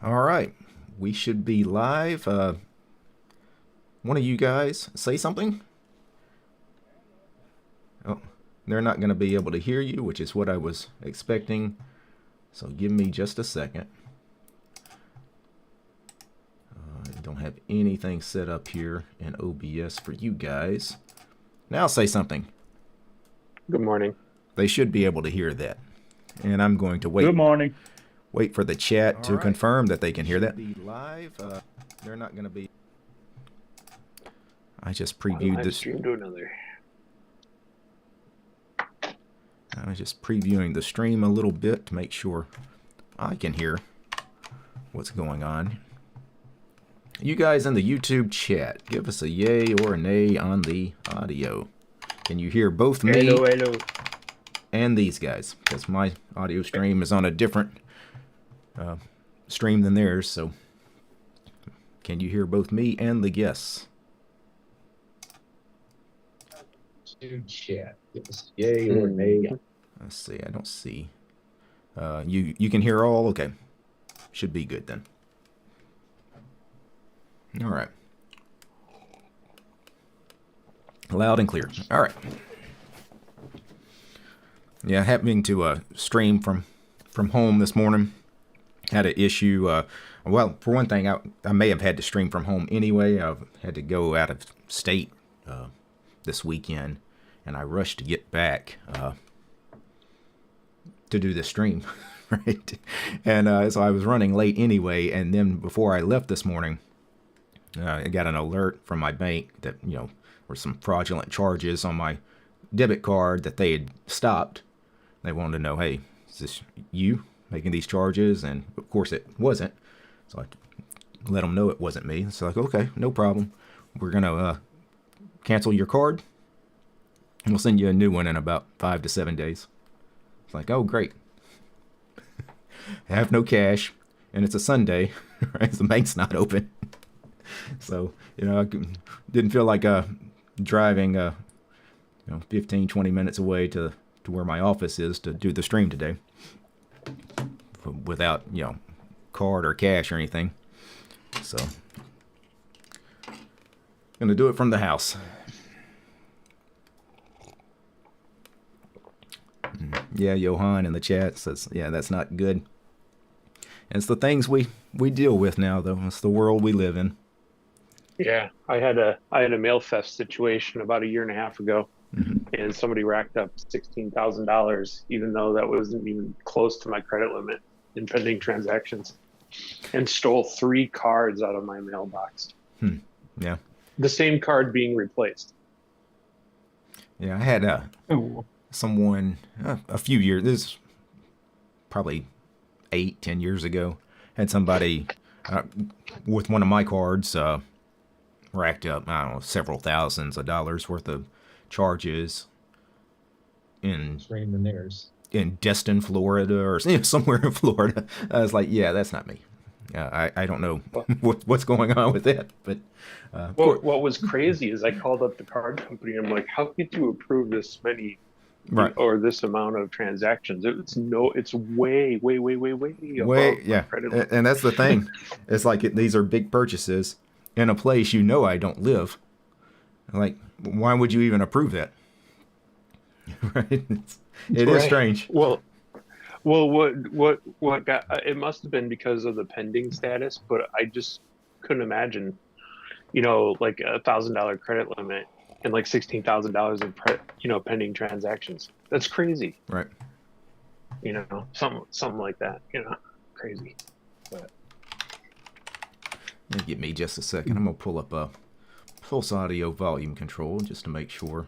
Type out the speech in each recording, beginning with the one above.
All right, we should be live. One of you guys say something? Oh, they're not going to be able to hear you, which is what I was expecting. So give me just a second. I don't have anything set up here in OBS for you guys. Now say something. Good morning. They should be able to hear that. And I'm going to wait. Good morning. Wait for the chat to confirm that they can hear that. Be Live. They're not going to be. I just previewed this. Stream to another. I was just previewing the stream a little bit to make sure I can hear what's going on. You guys in the YouTube chat, give us a yay or a nay on the audio. Can you hear both me and these guys? Because my audio stream is on a different stream than theirs, so can you hear both me and the guests? Chat. Give us yay or nay. Let's see. I don't see. You can hear all. Okay, should be good then. All right. Loud and clear. All right. Yeah, having to stream from home this morning. Had an issue. Well, for one thing, I may have had to stream from home anyway. I've had to go out of state this weekend, and I rushed to get back to do the stream, right? And so I was running late anyway. And then before I left this morning, I got an alert from my bank that were some fraudulent charges on my debit card that they had stopped. They wanted to know, hey, is this you making these charges? And of course it wasn't. So I let them know it wasn't me. It's like, okay, no problem. We're going to cancel your card, and we'll send you a new one in about 5 to 7 days. It's like, oh, great. I have no cash, and it's a Sunday, right? The bank's not open. So, I didn't feel like driving 15, 20 minutes away to where my office is to do the stream today without, card or cash or anything. So, going to do it from the house. Yeah, Johan in the chat says, yeah, that's not good. And it's the things we deal with now, though. It's the world we live in. Yeah, I had a mail theft situation about a year and a half ago, and somebody racked up $16,000, even though that wasn't even close to my credit limit in pending transactions, and stole 3 cards out of my mailbox. Yeah. The same card being replaced. Yeah, I had someone a few years, this is probably 8-10 years ago, had somebody with one of my cards racked up, I don't know, several thousands of dollars worth of charges in Destin, Florida, or somewhere in Florida. I was like, yeah, that's not me. I don't know what's going on with that. But what was crazy is I called up the card company. And I'm like, how could you approve this many or this amount of transactions? It's way above yeah. And that's the thing. It's like these are big purchases in a place I don't live. Like, why would you even approve that? Right? It is strange. Well, what got it must have been because of the pending status, but I just couldn't imagine, like $1,000 credit limit and like $16,000 in pending transactions. That's crazy. Right. Something like that. Crazy. But give me just a second. I'm gonna pull up a pulse audio volume control just to make sure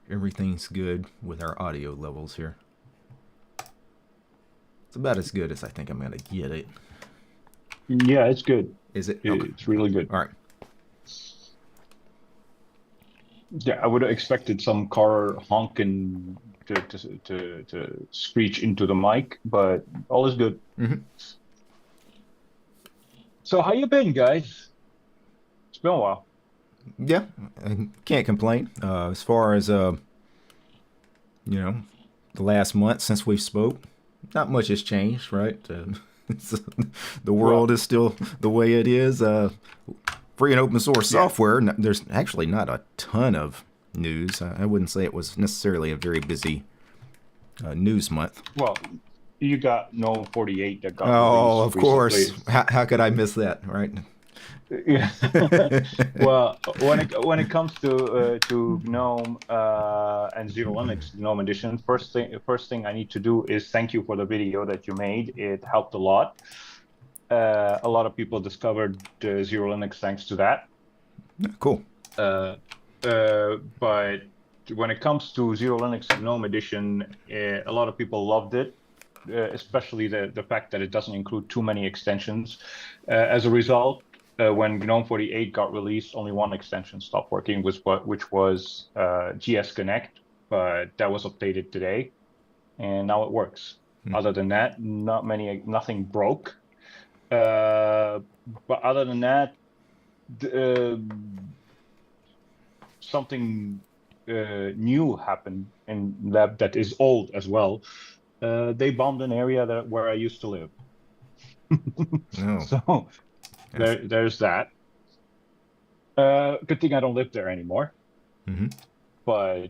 everything's good with our audio levels here. It's about as good as I think I'm gonna get it. Yeah, it's good. Is it? Okay. It's really good. All right. Yeah, I would have expected some car honking to screech into the mic, but all is good. So how you been, guys? It's been a while. Yeah, I can't complain. As far as the last month since we spoke, not much has changed, right? The world is still the way it is. Free and open source software. There's actually not a ton of news. I wouldn't say it was necessarily a very busy news month. Well, you got GNOME 48 that got Oh, released of course. recently. How could I miss that, right? Yeah. Well, when it comes to GNOME and Zero Linux GNOME Edition, first thing I need to do is thank you for the video that you made. It helped a lot. A lot of people discovered Zero Linux thanks to that. Cool. But when it comes to Zero Linux GNOME Edition, a lot of people loved it, especially the fact that it doesn't include too many extensions. As a result, when GNOME 48 got released, only one extension stopped working, which was GS Connect, but that was updated today, and now it works. Other than that, nothing broke. But other than that, something new happened in lab that is old as well. They bombed an area where I used to live. Oh. So there's that. Good thing I don't live there anymore. Mm-hmm. But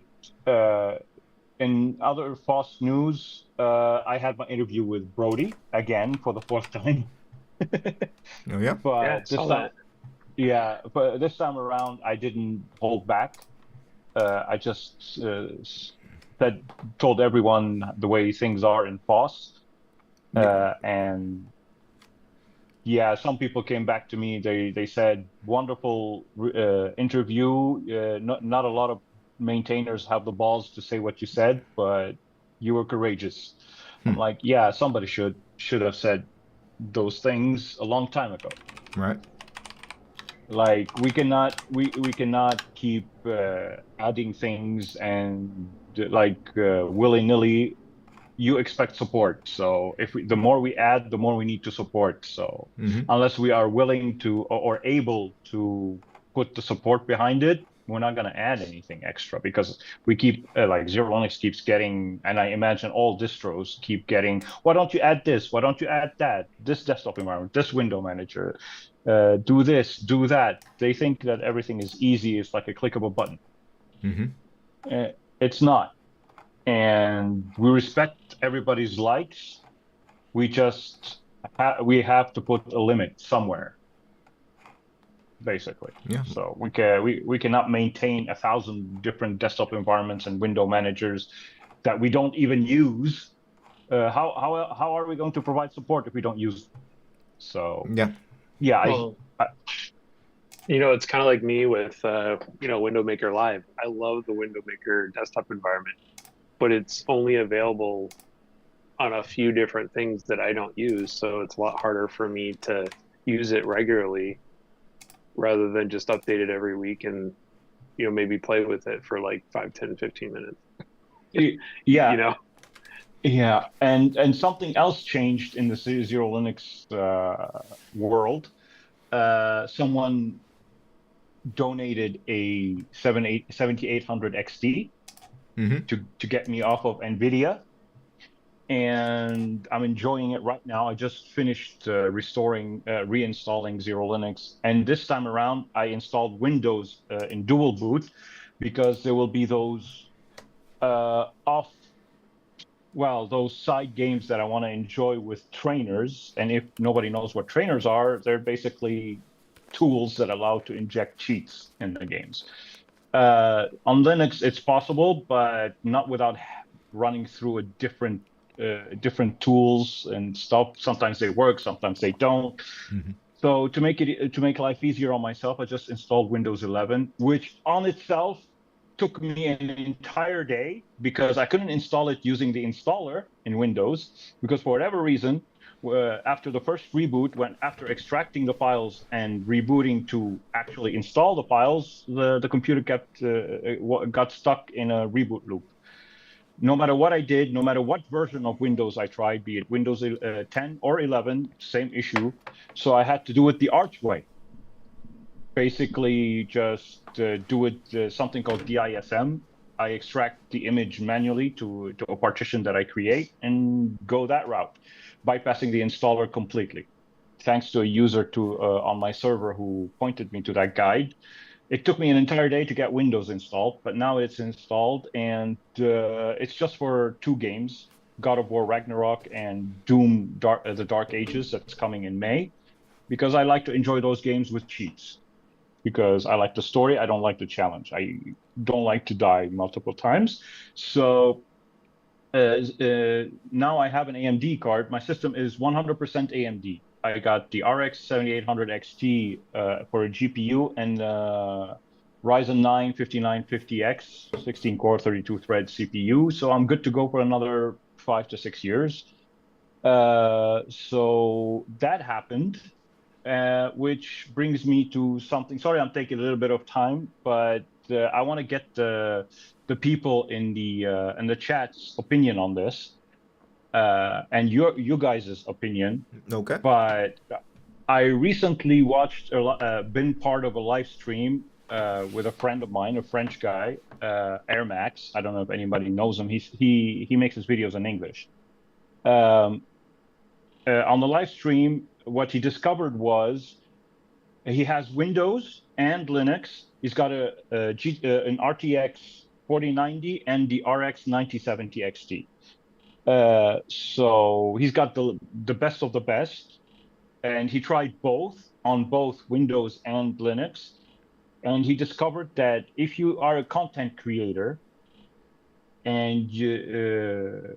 in other FOSS news, I had my interview with Brody again for the fourth time. Oh yeah. But this time around, I didn't hold back. I just told everyone the way things are in FOSS, and yeah, some people came back to me. They said wonderful interview. Not a lot of maintainers have the balls to say what you said, but you were courageous. I'm like, yeah, somebody should have said those things a long time ago. Right. Like we cannot keep adding things and willy-nilly. You expect support, so the more we add, the more we need to support. So unless we are willing to or able to put the support behind it, we're not going to add anything extra, because we keep Zero Linux keeps getting, and I imagine all distros keep getting, why don't you add this? Why don't you add that? This desktop environment, this window manager, do this, do that. They think that everything is easy. It's like a click of a button. It's not. And we respect everybody's likes. We just we have to put a limit somewhere, basically. Yeah. So we cannot maintain 1,000 different desktop environments and window managers that we don't even use. How are we going to provide support if we don't use them? So Well, it's kind of like me with Window Maker Live. I love the Window Maker desktop environment, but it's only available on a few different things that I don't use. So it's a lot harder for me to use it regularly rather than just update it every week and, maybe play with it for like 5, 10, 15 minutes. Yeah. Yeah. And something else changed in the Zero Linux world. Someone donated a 7800 XT to get me off of NVIDIA, and I'm enjoying it right now. I just finished reinstalling Zero Linux, and this time around I installed Windows in dual boot, because there will be those those side games that I want to enjoy with trainers. And if nobody knows what trainers are, they're basically tools that allow to inject cheats in the games. On Linux, it's possible, but not without running through different tools and stuff. Sometimes they work, sometimes they don't. So to make life easier on myself, I just installed Windows 11, which on itself took me an entire day, because I couldn't install it using the installer in Windows, because for whatever reason, after the first reboot, after extracting the files and rebooting to actually install the files, the computer got stuck in a reboot loop. No matter what I did, no matter what version of Windows I tried, be it Windows 10 or 11, same issue. So I had to do it the Arch way. Basically, just do it something called DISM. I extract the image manually to a partition that I create and go that route. bypassing the installer completely. Thanks to a user on my server who pointed me to that guide. It took me an entire day to get Windows installed, but now it's installed, and it's just for 2 games, God of War Ragnarok and Doom The Dark Ages, that's coming in May, because I like to enjoy those games with cheats. Because I like the story, I don't like the challenge. I don't like to die multiple times. So now I have an AMD card. My system is 100% AMD. I got the RX 7800 XT for a GPU and Ryzen 9 5950X, 16-core, 32-thread CPU. So I'm good to go for another 5 to 6 years. So that happened, which brings me to something. Sorry, I'm taking a little bit of time, but I want to get the people in the chat's opinion on this, and you guys' opinion. Okay. But I recently been part of a live stream with a friend of mine, a French guy, Air Max. I don't know if anybody knows him. He makes his videos in English. On the live stream, what he discovered was he has Windows and Linux. He's got an RTX 4090 and the RX 9070 XT. So he's got the best of the best, and he tried both on both Windows and Linux, and he discovered that if you are a content creator and you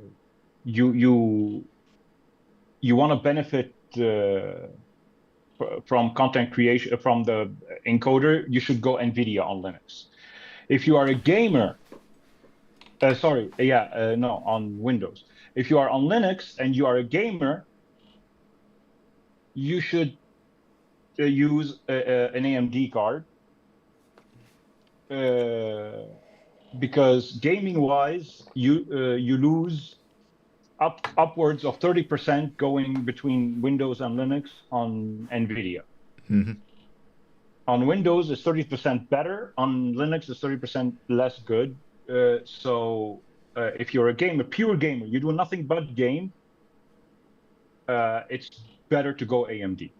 want to benefit from content creation from the encoder, you should go NVIDIA on Linux. If you are a gamer, on Windows. If you are on Linux and you are a gamer, you should use an AMD card, because gaming-wise, you lose upwards of 30% going between Windows and Linux on NVIDIA. Mm-hmm. On Windows, it's 30% better. On Linux, it's 30% less good. So if you're a pure gamer, you do nothing but game, it's better to go AMD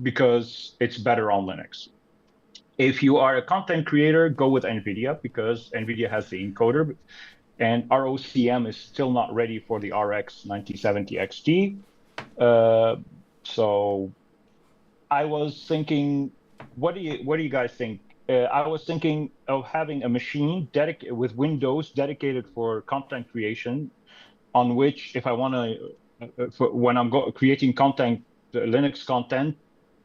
because it's better on Linux. If you are a content creator, go with NVIDIA because NVIDIA has the encoder, and ROCm is still not ready for the RX 9070 XT. So I was thinking, what do you guys think? I was thinking of having a machine with Windows dedicated for content creation, on which if I want to, when I'm creating content, Linux content,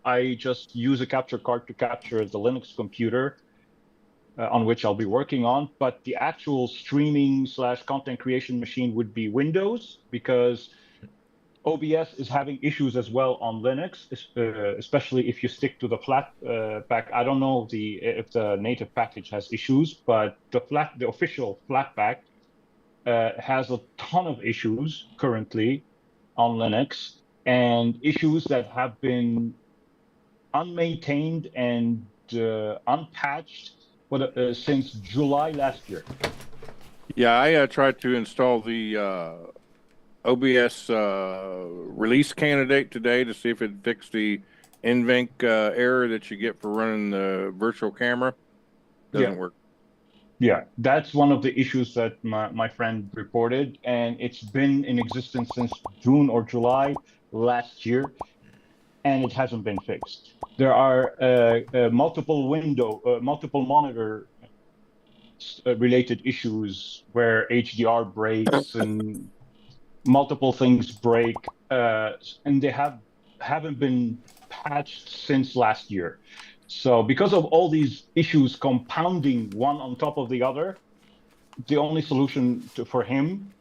I just use a capture card to capture the Linux computer on which I'll be working on. But the actual streaming / content creation machine would be Windows, because OBS is having issues as well on Linux, especially if you stick to the flat pack. I don't know if the native package has issues, but the official Flatpak has a ton of issues currently on Linux, and issues that have been unmaintained and unpatched since July last year. Yeah, I tried to install the OBS release candidate today to see if it fixed the NVENC error that you get for running the virtual camera. Doesn't work. Yeah, that's one of the issues that my friend reported, and it's been in existence since June or July last year, and it hasn't been fixed. There are multiple monitor related issues where HDR breaks and multiple things break, and they haven't been patched since last year. So because of all these issues compounding one on top of the other, the only solution for him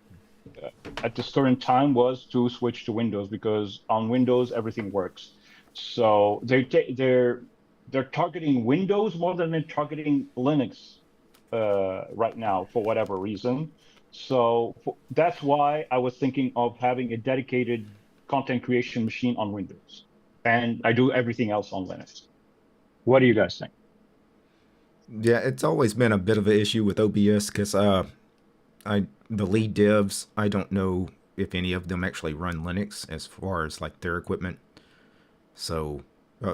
at this current time was to switch to Windows, because on Windows everything works. So they're targeting Windows more than they're targeting Linux right now for whatever reason. So that's why I was thinking of having a dedicated content creation machine on Windows, and I do everything else on Linux. What do you guys think? Yeah, it's always been a bit of an issue with OBS because the lead devs, I don't know if any of them actually run Linux as far as like their equipment. So,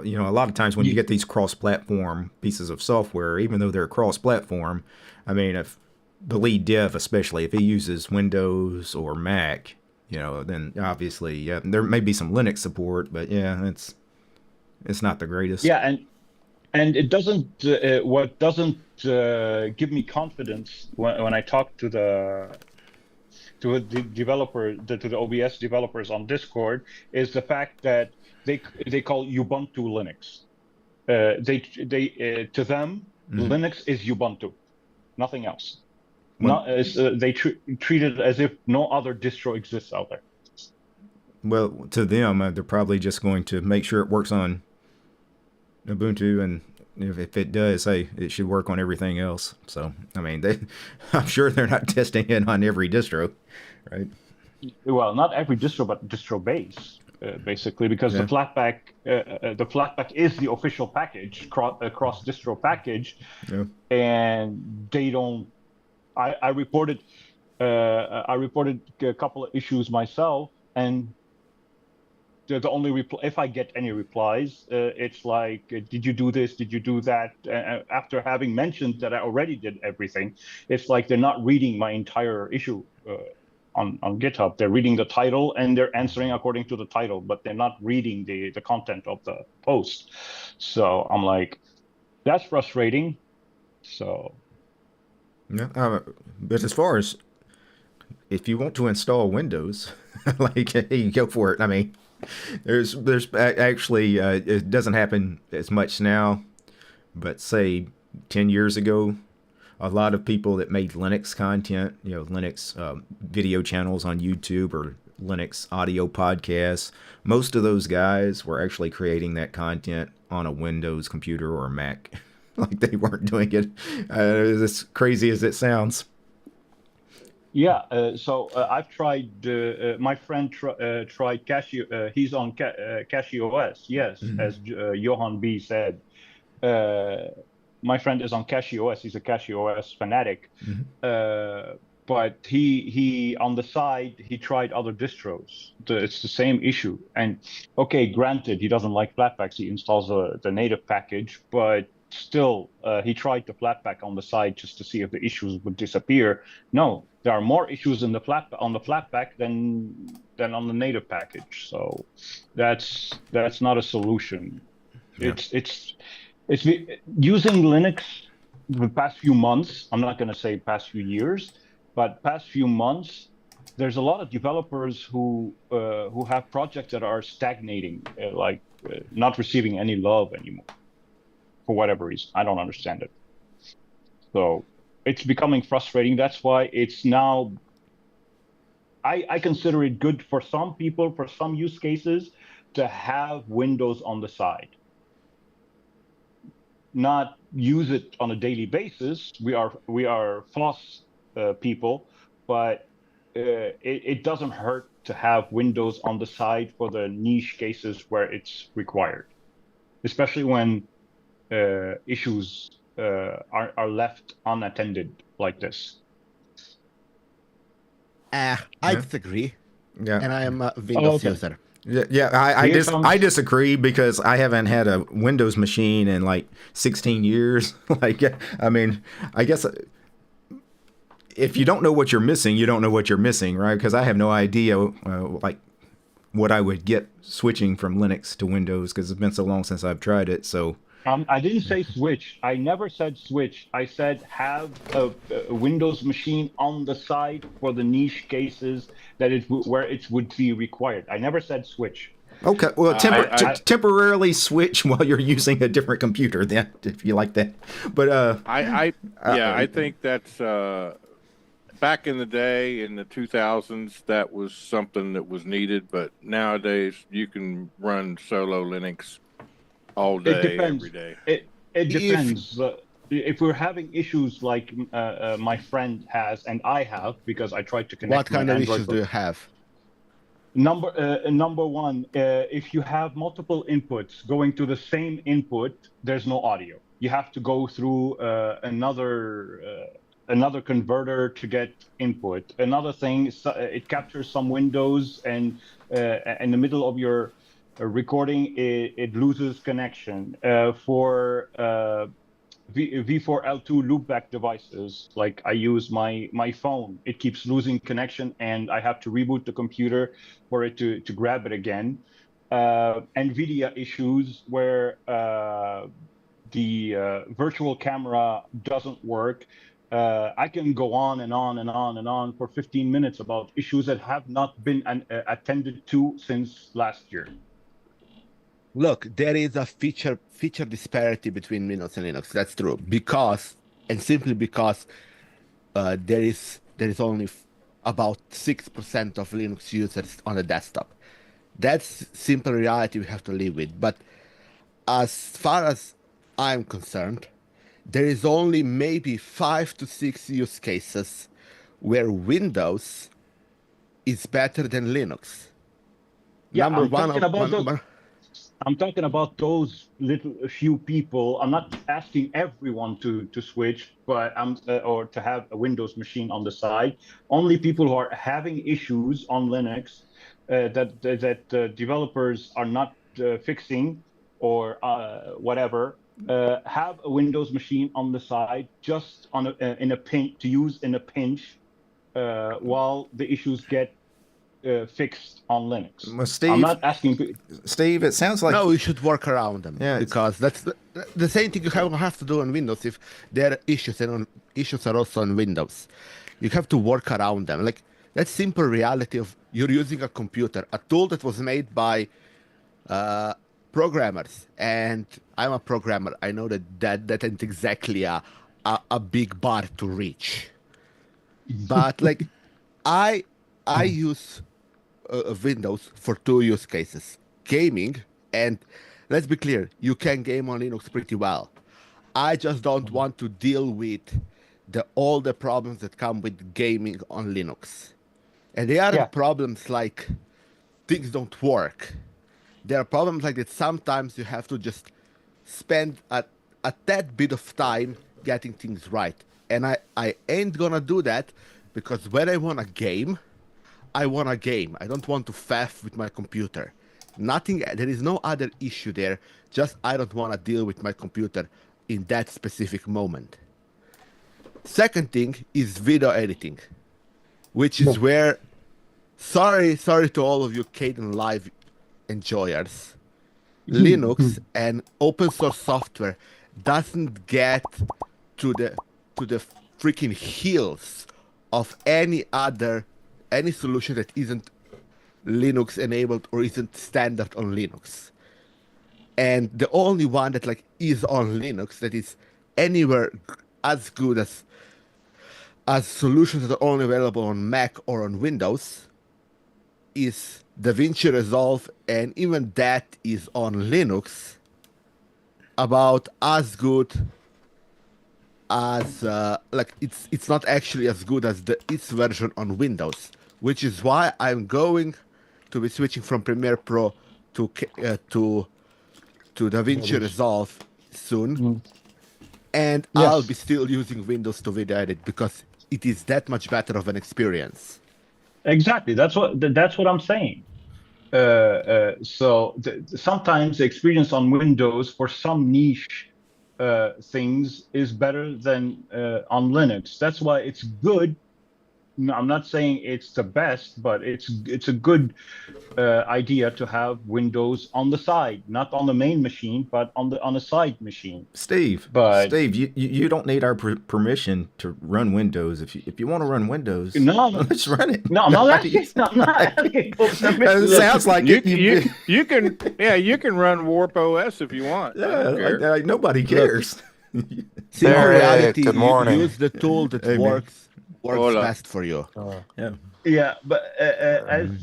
you know, a lot of times when you get these cross-platform pieces of software, even though they're cross-platform, I mean, if the lead dev, especially if he uses Windows or Mac, you know, then obviously, yeah, there may be some Linux support, but yeah, it's not the greatest. Yeah, and it doesn't. What doesn't give me confidence when I talk to the to the OBS developers on Discord is the fact that they call Ubuntu Linux. To them, Linux is Ubuntu, nothing else. They treat it as if no other distro exists out there. Well, to them, they're probably just going to make sure it works on Ubuntu, and if it does, hey, it should work on everything else. So, I mean, I'm sure they're not testing it on every distro, right? Well, not every distro, but distro base, basically, because the Flatpak is the official package, cross distro package, and they don't. I reported a couple of issues myself, and the only reply, if I get any replies, it's like, did you do this? Did you do that? After having mentioned that I already did everything, it's like they're not reading my entire issue on GitHub. They're reading the title and they're answering according to the title, but they're not reading the content of the post. So I'm like, that's frustrating. So. Yeah, but as far as if you want to install Windows, like, hey, go for it. I mean, there's actually it doesn't happen as much now, but say 10 years ago, a lot of people that made Linux content, you know, Linux video channels on YouTube or Linux audio podcasts, most of those guys were actually creating that content on a Windows computer or a Mac. Like, they weren't doing it as crazy as it sounds. Yeah, I've tried. My friend tried Casio. He's on CashOS. Yes, as Johan B said. My friend is on CashOS. He's a CashOS fanatic. But he on the side he tried other distros. It's the same issue. And okay, granted, he doesn't like Flatpaks. He installs the native package, but still, he tried the Flatpak on the side just to see if the issues would disappear. No, there are more issues in the on the Flatpak than on the native package. So that's not a solution. Yeah. It's using Linux the past few months. I'm not going to say past few years, but past few months. There's a lot of developers who have projects that are stagnating, not receiving any love anymore. For whatever reason, I don't understand it. So it's becoming frustrating. That's why it's now, I consider it good for some people, for some use cases, to have Windows on the side. Not use it on a daily basis. We are FOSS people, but it doesn't hurt to have Windows on the side for the niche cases where it's required, especially when issues are left unattended like this. I disagree. Yeah, and I am a Windows user. Yeah, I disagree because I haven't had a Windows machine in like 16 years. Like, I mean, I guess if you don't know what you're missing, you don't know what you're missing, right? Because I have no idea like what I would get switching from Linux to Windows because it's been so long since I've tried it. So. I didn't say switch. I never said switch. I said have a Windows machine on the side for the niche cases that where it would be required. I never said switch. Okay, well, temporarily switch while you're using a different computer, then, if you like that. But I think that's back in the day in the 2000s that was something that was needed, but nowadays you can run solo Linux all day, every day. It depends. If we're having issues like my friend has and I have, because I tried to connect. What kind of issues do you have? Number one, if you have multiple inputs going to the same input, there's no audio. You have to go through another another converter to get input. Another thing, it captures some windows, and in the middle of your recording, it loses connection. For V4L2 loopback devices, like I use my phone, it keeps losing connection, and I have to reboot the computer for it to grab it again. NVIDIA issues where the virtual camera doesn't work. I can go on and on and on and on for 15 minutes about issues that have not been attended to since last year. Look, there is a feature disparity between Windows and Linux. That's true, because simply because there is only about 6% of Linux users on the desktop. That's simple reality we have to live with. But as far as I'm concerned, there is only maybe 5 to 6 use cases where Windows is better than Linux. Yeah, Number I'm talking about those few people. I'm not asking everyone to switch, but or to have a Windows machine on the side. Only people who are having issues on Linux that developers are not fixing, or whatever, have a Windows machine on the side, just in a pinch, to use in a pinch, while the issues get fixed on Linux. Well, Steve, I'm not asking. Steve, it sounds like no, you should work around them. Yeah, because that's the same thing you have to do on Windows. If there are issues, and issues are also on Windows, you have to work around them. Like, that's simple reality of you're using a computer, a tool that was made by programmers, and I'm a programmer. I know that ain't exactly a big bar to reach. But like, I use Windows for 2 use cases: gaming, and let's be clear, you can game on Linux pretty well. I just don't want to deal with all the problems that come with gaming on Linux. And they aren't problems like things don't work. There are problems like that sometimes you have to just spend a tad bit of time getting things right. And I ain't gonna do that, because when I want a game, I want a game. I don't want to faff with my computer. There is no other issue there. Just I don't want to deal with my computer in that specific moment. Second thing is video editing, which is where, sorry to all of you Kden Live enjoyers, Linux and open source software doesn't get to the freaking heels of any solution that isn't Linux enabled or isn't standard on Linux. And the only one that like is on Linux that is anywhere as good as solutions that are only available on Mac or on Windows is DaVinci Resolve, and even that is on Linux, about as good as like it's not actually as good as its version on Windows, which is why I'm going to be switching from Premiere Pro to DaVinci Resolve soon, and I'll be still using Windows to video edit because it is that much better of an experience. Exactly, that's what I'm saying. So sometimes the experience on Windows for some niche things is better than on Linux. That's why it's good. No, I'm not saying it's the best, but it's a good idea to have Windows on the side, not on the main machine, but on a side machine. Steve, you don't need our permission to run Windows. If you want to run Windows, let's run it. No, I'm not asking. I'm not asking for permission. It sounds like you can run Warp OS if you want. Yeah, like nobody cares. Reality, good morning. Use the tool that works best for you. Yeah, but as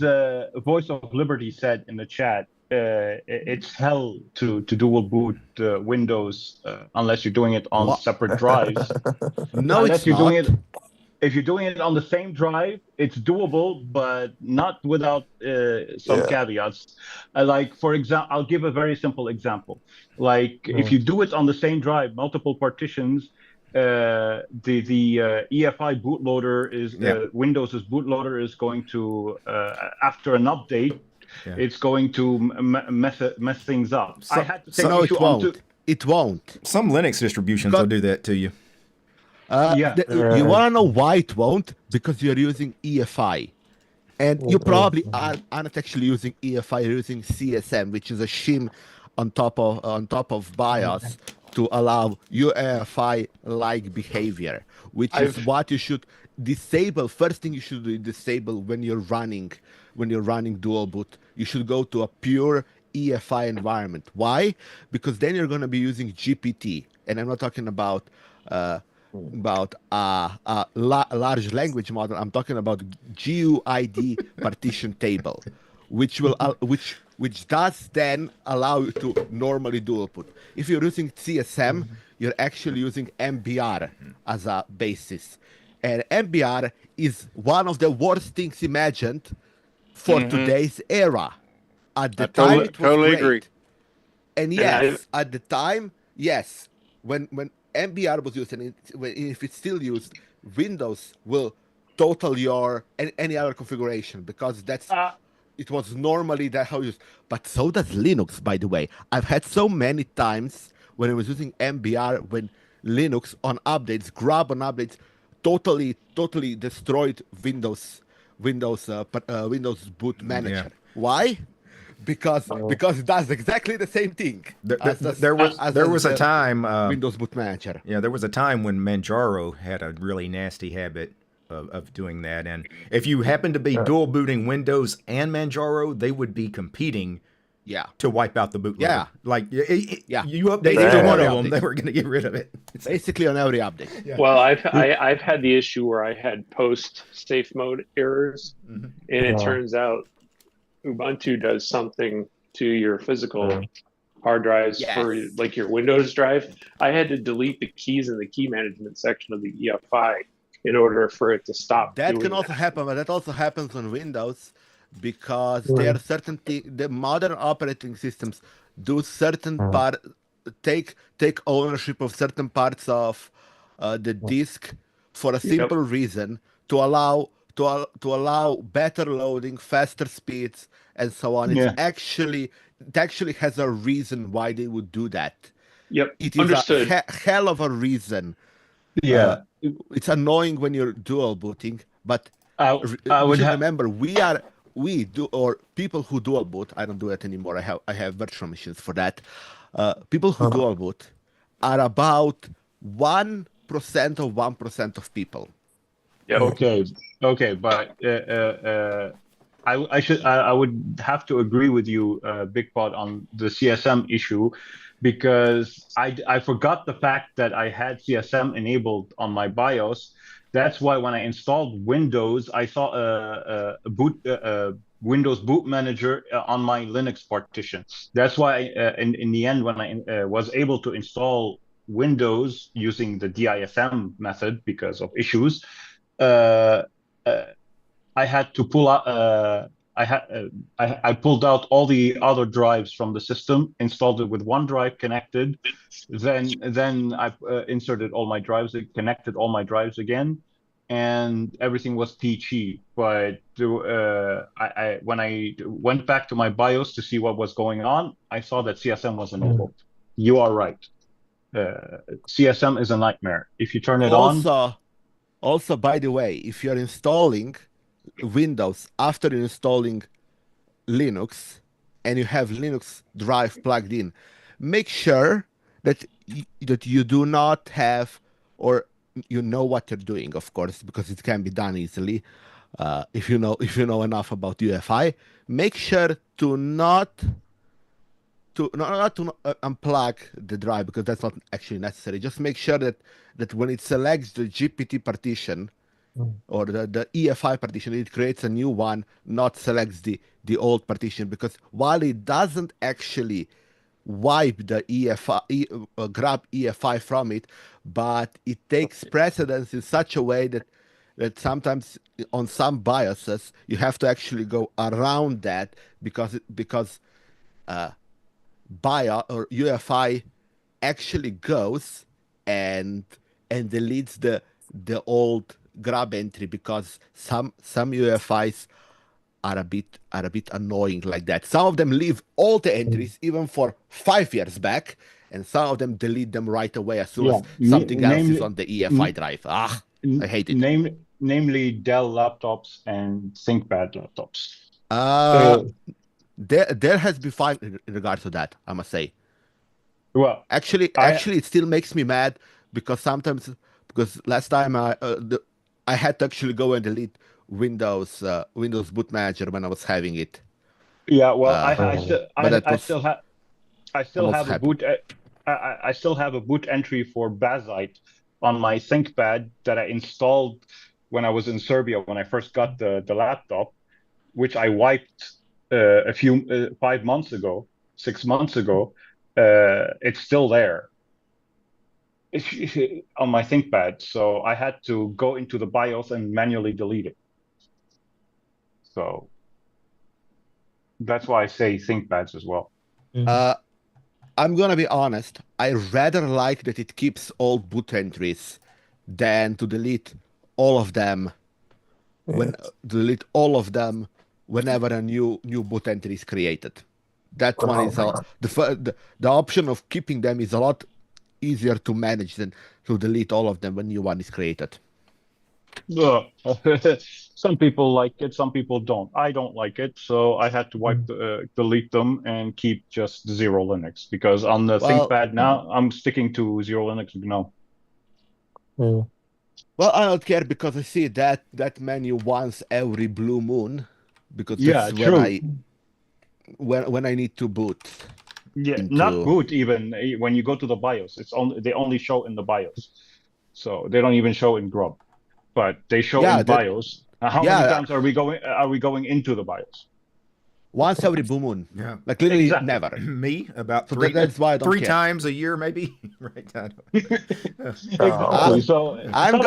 Voice of Liberty said in the chat, it's hell to dual boot Windows unless you're doing it on separate drives. No, unless it's you're not. doing it. If you're doing it on the same drive, it's doable, but not without some caveats. Like, for example, I'll give a very simple example. Like, if you do it on the same drive, multiple partitions, EFI bootloader is Windows's bootloader is going to after an update, it's going to mess things up. I had to take no, issue it won't. It won't. Some Linux distributions will do that to you. You want to know why it won't? Because you're using EFI. And you probably aren't actually using EFI, you're using CSM, which is a shim on top of BIOS to allow UEFI-like behavior, which is what you should disable. First thing you should do is disable when you're running dual boot. You should go to a pure EFI environment. Why? Because then you're going to be using GPT, and I'm not talking about a large language model. I'm talking about GUID partition table, which does then allow you to normally dual put. If you're using CSM, you're actually using MBR as a basis, and MBR is one of the worst things imagined for today's era. At the time, it was great. Agree. And yes, at the time, yes, when MBR was used, and if it's still used, Windows will total your any other configuration, because that's it was normally that how used. But so does Linux, by the way. I've had so many times when I was using MBR when Linux on updates, grab on updates, totally destroyed Windows boot manager. Yeah. Why? Because it does exactly the same thing. There was a time Windows Boot Manager. Yeah, there was a time when Manjaro had a really nasty habit of doing that, and if you happen to be dual booting Windows and Manjaro, they would be competing. Yeah. To wipe out the bootloader. Yeah. Like you update either one of them, they were going to get rid of it. Basically on every update. Yeah. Well, I've had the issue where I had post safe mode errors, and it turns out Ubuntu does something to your physical hard drives for like your Windows drive. I had to delete the keys in the key management section of the EFI in order for it to stop. That can also happen, but that also happens on Windows because there are certain things. The modern operating systems do certain take ownership of certain parts of the disk for a simple reason to allow better loading, faster speeds, and so on. It actually has a reason why they would do that. Yep, it is understood. A hell of a reason. Yeah, it's annoying when you're dual booting, but I would remember people who dual boot. I don't do it anymore. I have virtual machines for that. People who dual boot are about 1% of 1% of people. Yep. Okay, but I would have to agree with you, Big Pot, on the CSM issue, because I forgot the fact that I had CSM enabled on my BIOS. That's why when I installed Windows, I saw a Windows Boot Manager on my Linux partition. That's why in the end, when I was able to install Windows using the DIFM method because of issues, I had to pull out. I pulled out all the other drives from the system, installed it with one drive connected. Then I inserted all my drives, connected all my drives again, and everything was peachy. But when I went back to my BIOS to see what was going on, I saw that CSM was enabled. You are right. CSM is a nightmare. If you turn it on. Also, by the way, if you're installing Windows after installing Linux and you have Linux drive plugged in, make sure that you do not have, or you know what you're doing, of course, because it can be done easily. If you know enough about UEFI, make sure to not unplug the drive, because that's not actually necessary. Just make sure that when it selects the GPT partition or the EFI partition, it creates a new one, not selects the old partition, because while it doesn't actually wipe the EFI, grab EFI from it, but it takes precedence in such a way that sometimes on some BIOSes you have to actually go around that because BIOS or UEFI actually goes and and deletes the old grub entry, because some UEFIs are a bit annoying like that. Some of them leave all the entries even for 5 years back, and some of them delete them right away as soon as something else is on the EFI drive. I hate it. Namely Dell laptops and ThinkPad laptops. There has been fine in regards to that, I must say. Well, actually, it still makes me mad, because sometimes, last time I had to actually go and delete Windows Boot Manager when I was having it. Yeah, well, I still have a boot entry for Bazite on my ThinkPad that I installed when I was in Serbia when I first got the laptop, which I wiped 5 months ago, 6 months ago. It's still there on my ThinkPad, so I had to go into the BIOS and manually delete it. So that's why I say ThinkPads as well. I'm gonna be honest, I rather like that it keeps all boot entries than to delete all of them whenever a new boot entry is created. That one is the option of keeping them is a lot easier to manage than to delete all of them when new one is created. Some people like it, some people don't. I don't like it, so I had to delete them and keep just Zero Linux, because on the ThinkPad now I'm sticking to Zero Linux now. Well, I don't care, because I see that menu once every blue moon, because that's when I need to boot. Yeah, not boot even. When you go to the BIOS, they only show in the BIOS, so they don't even show in Grub, but they show in BIOS. How many times are we going into the BIOS? Once every blue moon. Yeah, like literally never. Me about three. That's why I don't 3 times a year, maybe. Right. Exactly. So I'm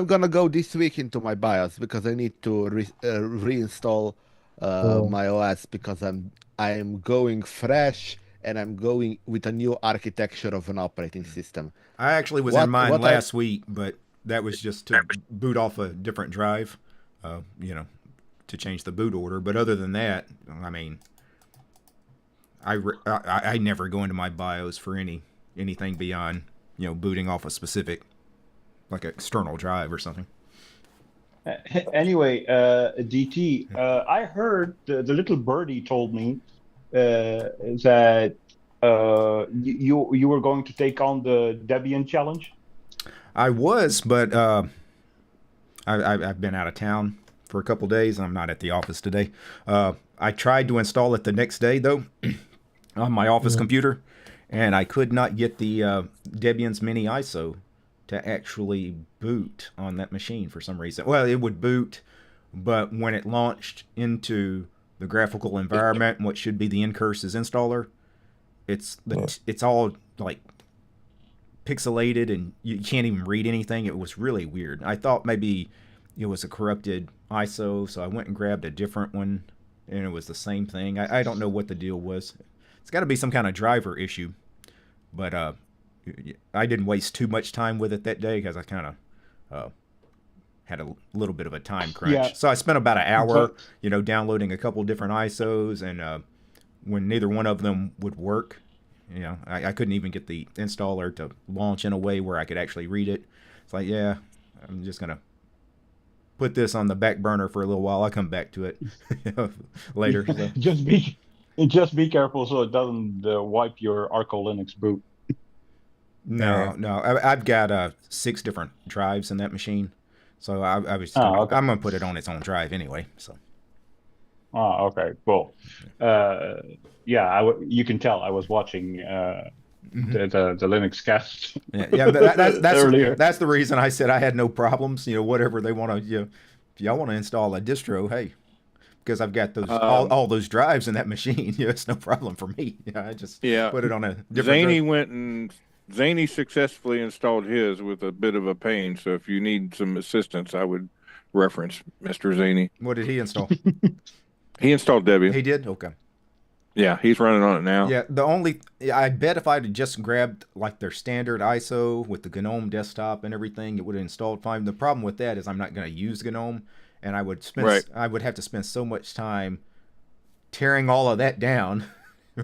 gonna go this week into my BIOS, because I need to reinstall my OS, because I'm going fresh, and I'm going with a new architecture of an operating system. I actually was in mine last week, but that was just to boot off a different drive, to change the boot order. But other than that, I mean, I never go into my BIOS for anything beyond booting off a specific, like an external drive or something. Anyway, DT, I heard the little birdie told me that you were going to take on the Debian challenge. I was, but I've been out of town for a couple days. I'm not at the office today. I tried to install it the next day, though, on my office computer, and I could not get the Debian's mini ISO to actually boot on that machine for some reason. Well, it would boot, but when it launched into the graphical environment, what should be the Ncurses installer, it's all like pixelated, and you can't even read anything. It was really weird. I thought maybe it was a corrupted ISO, so I went and grabbed a different one, and it was the same thing. I don't know what the deal was. It's got to be some kind of driver issue, but I didn't waste too much time with it that day, because I kind of had a little bit of a time crunch. Yeah. So I spent about an hour, downloading a couple different ISOs, and when neither one of them would work, I couldn't even get the installer to launch in a way where I could actually read it. It's like, yeah, I'm just gonna put this on the back burner for a little while. I'll come back to it later. So. Just be careful so it doesn't wipe your Arco Linux boot. No. I've got 6 different drives in that machine, so I'm gonna put it on its own drive anyway. So. Oh, okay, cool. You can tell I was watching the Linux cast. Yeah, that's earlier. That's the reason I said I had no problems. Whatever they want to, if y'all want to install a distro, hey, because I've got those all those drives in that machine. It's no problem for me. I just put it on a different. Zany successfully installed his with a bit of a pain. So if you need some assistance, I would reference Mr. Zany. What did he install? He installed Debian. He did? Okay. Yeah, he's running on it now. Yeah, I bet if I'd just grabbed like their standard ISO with the GNOME desktop and everything, it would have installed fine. The problem with that is I'm not going to use GNOME, and I would have to spend so much time tearing all of that down,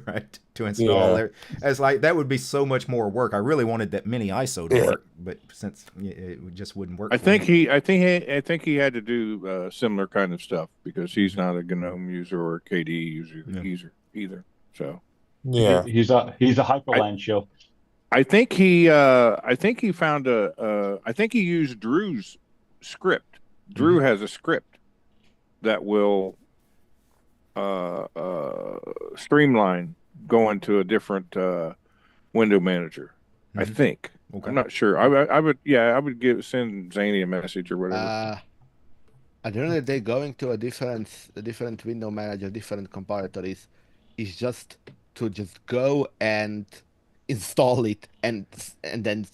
right, to install it. As like that would be so much more work. I really wanted that mini ISO to work, but since it just wouldn't work. I think he had to do similar kind of stuff because he's not a GNOME user or a KDE user either. So he's a Hyperland show. I think he found I think he used Drew's script. Drew has a script that will streamline going to a different window manager. I think. Okay. I'm not sure. I would send Zany a message or whatever. At the end of the day, going to a different window manager, different comparatories, is just to just go and install it and then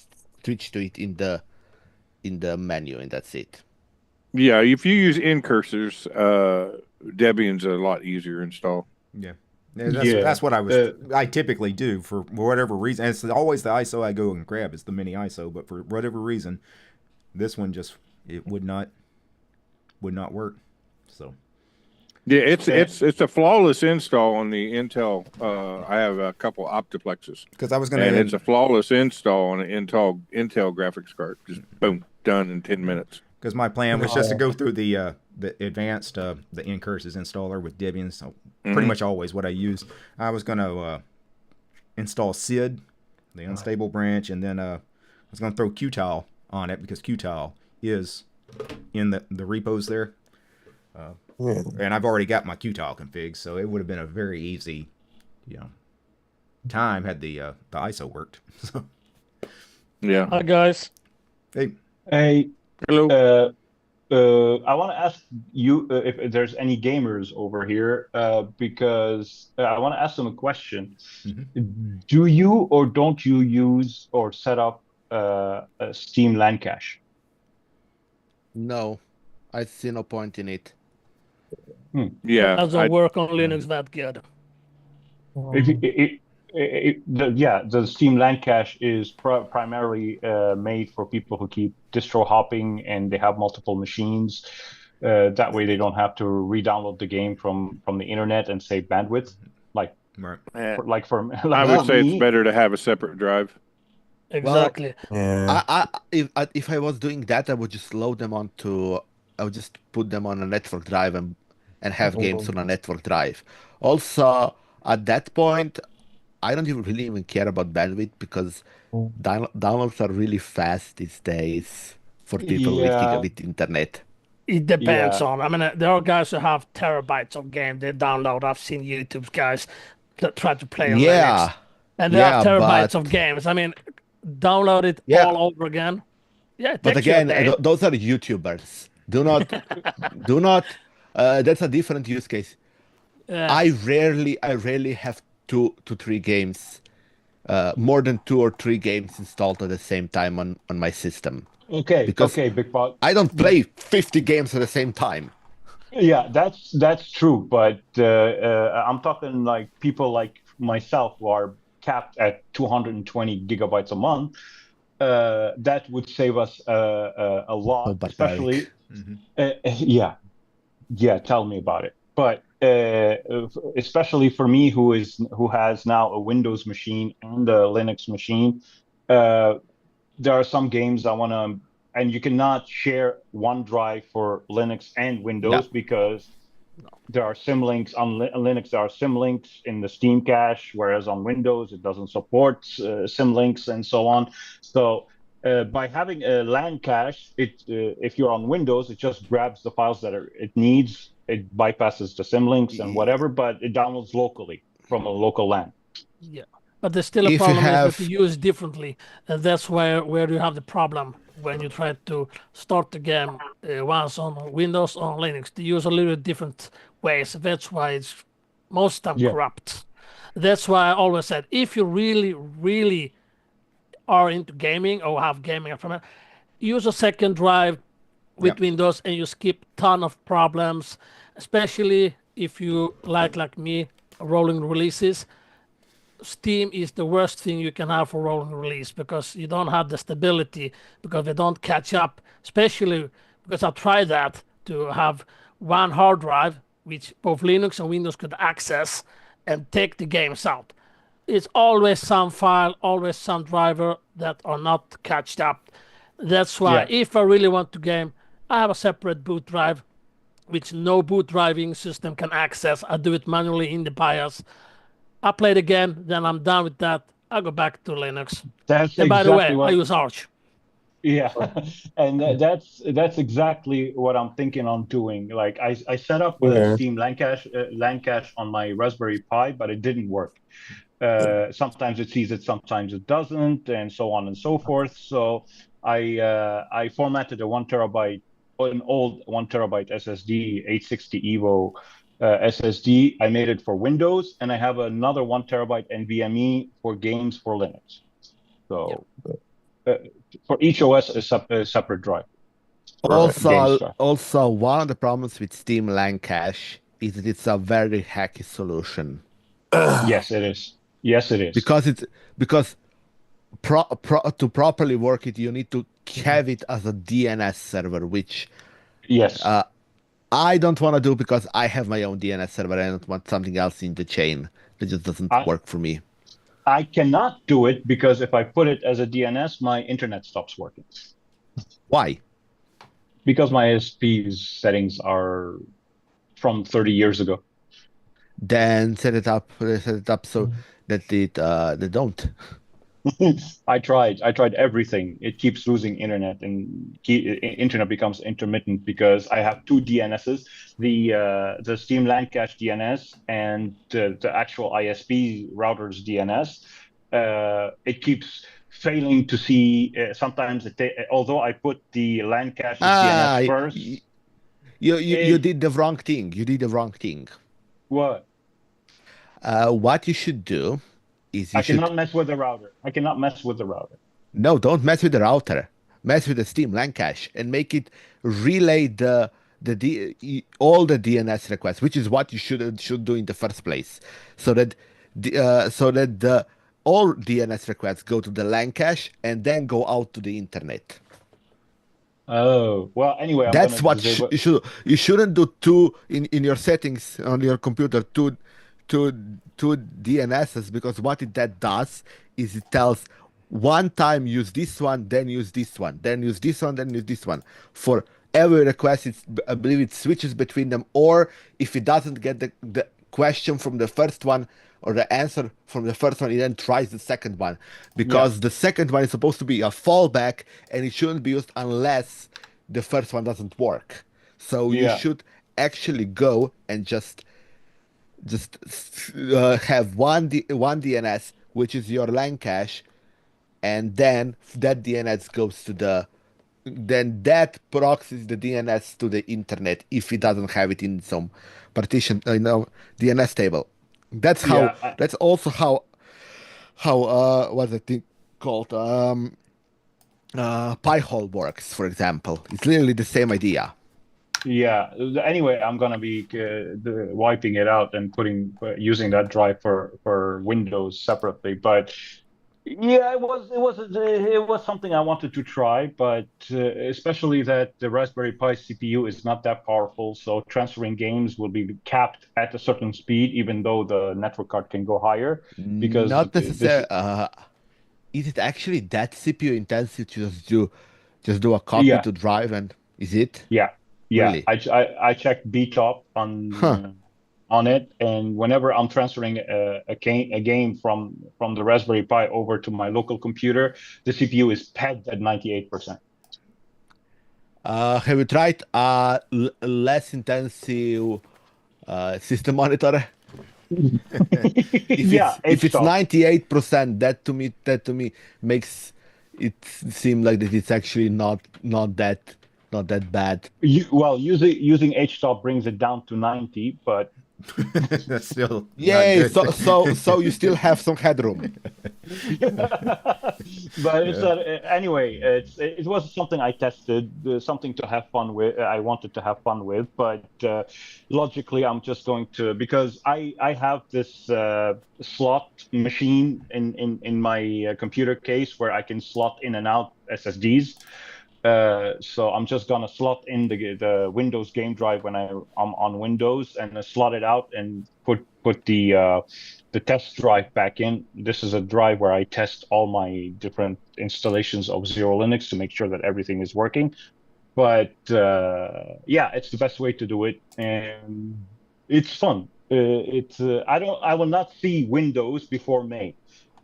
switch to it in the menu, and that's it. Yeah, if you use incursors, Debian's a lot easier to install. Yeah. That's what I typically do for whatever reason. And it's always the ISO I go and grab. It's the mini ISO, but for whatever reason, this one it would not work. So yeah, it's a flawless install on the Intel. I have a couple Optiplexes because I was going to. And it's a flawless install on an Intel graphics card. Just boom, done in 10 minutes. Because my plan was just to go through the advanced the Incursus installer with Debian. So pretty much always what I use. I was going to install SID, the unstable branch, and then I was going to throw Qtile on it because Qtile is in the repos there. And I've already got my Qtile config, so it would have been a very easy, time had the ISO worked. So. Yeah. Hi guys. Hey. Hello. I want to ask you if there's any gamers over here because I want to ask them a question. Do you or don't you use or set up a Steam LAN cache? No, I see no point in it. Yeah, It doesn't work on Linux that good. The Steam LAN cache is primarily made for people who keep distro hopping and they have multiple machines. That way they don't have to re-download the game from the internet and save bandwidth. I would say it's better to have a separate drive. Exactly. Well, if I was doing that, I would just load them I would just put them on a network drive and have games on a network drive. Also, at that point, I don't really even care about bandwidth because downloads are really fast these days for people with gigabit internet. It depends on. I mean, there are guys who have terabytes of game they download. I've seen YouTube guys that try to play on Linux, and they have terabytes of games. I mean, download it all over again. Yeah, but again, those are YouTubers. Do not. That's a different use case. I rarely have 2 to 3 games, more than 2 or 3 games installed at the same time on my system. Okay, Big Pot. I don't play 50 games at the same time. Yeah, that's true, but I'm talking like people like myself who are capped at 220 gigabytes a month. That would save us a lot, especially. Tell me about it. But especially for me, who has now a Windows machine and a Linux machine, there are some games I want to, and you cannot share one drive for Linux and Windows because there are symlinks on Linux. There are symlinks in the Steam cache, whereas on Windows it doesn't support symlinks and so on. So by having a LAN cache, if you're on Windows, it just grabs the files that it needs. It bypasses the symlinks and whatever, but it downloads locally from a local LAN. Yeah, but there's still a problem is that you use differently, and that's where you have the problem when you try to start the game once on Windows or on Linux. They use a little different ways. That's why it's most of them corrupt. That's why I always said, if you really, really are into gaming or have gaming from it, use a second drive with Windows and you skip ton of problems, especially if you like me rolling releases. Steam is the worst thing you can have for rolling release because you don't have the stability, because they don't catch up, especially because I tried that to have one hard drive, which both Linux and Windows could access and take the games out. It's always some file, always some driver that are not catched up. That's why if I really want to game, I have a separate boot drive, which no boot driving system can access. I do it manually in the BIOS. I play the game, then I'm done with that. I go back to Linux. That's And by the way, exactly I use Arch. Yeah, and that's exactly what I'm thinking on doing. Like I set up a Steam LAN cache on my Raspberry Pi, but it didn't work. Sometimes it sees it, sometimes it doesn't, and so on and so forth. So I formatted a 1 terabyte, an old 1 terabyte SSD, 860 Evo SSD. I made it for Windows, and I have another 1 terabyte NVMe for games for Linux. So. For each OS, a separate drive. Also, one of the problems with Steam LAN cache is that it's a very hacky solution. Yes, it is. Yes, it is. Because to properly work it, you need to have it as a DNS server, which I don't want to do because I have my own DNS server. I don't want something else in the chain. It just doesn't work for me. I cannot do it because if I put it as a DNS, my internet stops working. Why? Because my ISP's settings are from 30 years ago. Then set it up so that they don't. I tried everything. It keeps losing internet, and internet becomes intermittent because I have two DNSs: the Steam LAN cache DNS and the actual ISP router's DNS. It keeps failing to see. Sometimes, although I put the LAN cache DNS first, you did the wrong thing. You did the wrong thing. What? What you should do is I cannot mess with the router. I cannot mess with the router. No, don't mess with the router. Mess with the Steam LAN cache and make it relay all the DNS requests, which is what you should do in the first place, so that all DNS requests go to the LAN cache and then go out to the internet. Oh, well, anyway, that's what you should. You shouldn't do two in your settings on your computer. Two DNSs, because what that does is it tells one time use this one, then use this one, then use this one, then use this one. For every request, I believe it switches between them, or if it doesn't get the question from the first one or the answer from the first one, it then tries the second one, because the second one is supposed to be a fallback and it shouldn't be used unless the first one doesn't work. So you should actually go and just have one DNS, which is your LAN cache, and then that DNS goes to then that proxies the DNS to the internet if it doesn't have it in some partition, DNS table. That's how. That's also how what's the thing called? Pi-hole works, for example. It's literally the same idea. Yeah. Anyway, I'm gonna be wiping it out and using that drive for Windows separately. But yeah, it was something I wanted to try. But especially that the Raspberry Pi CPU is not that powerful, so transferring games will be capped at a certain speed, even though the network card can go higher. Because not necessarily. Is it actually that CPU intensive to just do a copy to drive, and is it? Yeah. Yeah, really? I checked BTOP on it, and whenever I'm transferring a game from the Raspberry Pi over to my local computer, the CPU is pegged at 98%. Have you tried less intensive system monitor? If it's 98%, that to me makes it seem like that it's actually not that bad. Using HTOP brings it down to 90, but that's still yay. So you still have some headroom. But it's anyway. It was something I tested, something to have fun with. I wanted to have fun with, but logically, I'm just going to, because I have this slot machine in my computer case where I can slot in and out SSDs. So I'm just gonna slot in the Windows game drive when I'm on Windows, and slot it out and put the test drive back in. This is a drive where I test all my different installations of Zero Linux to make sure that everything is working. But yeah, it's the best way to do it, and it's fun. I will not see Windows before May.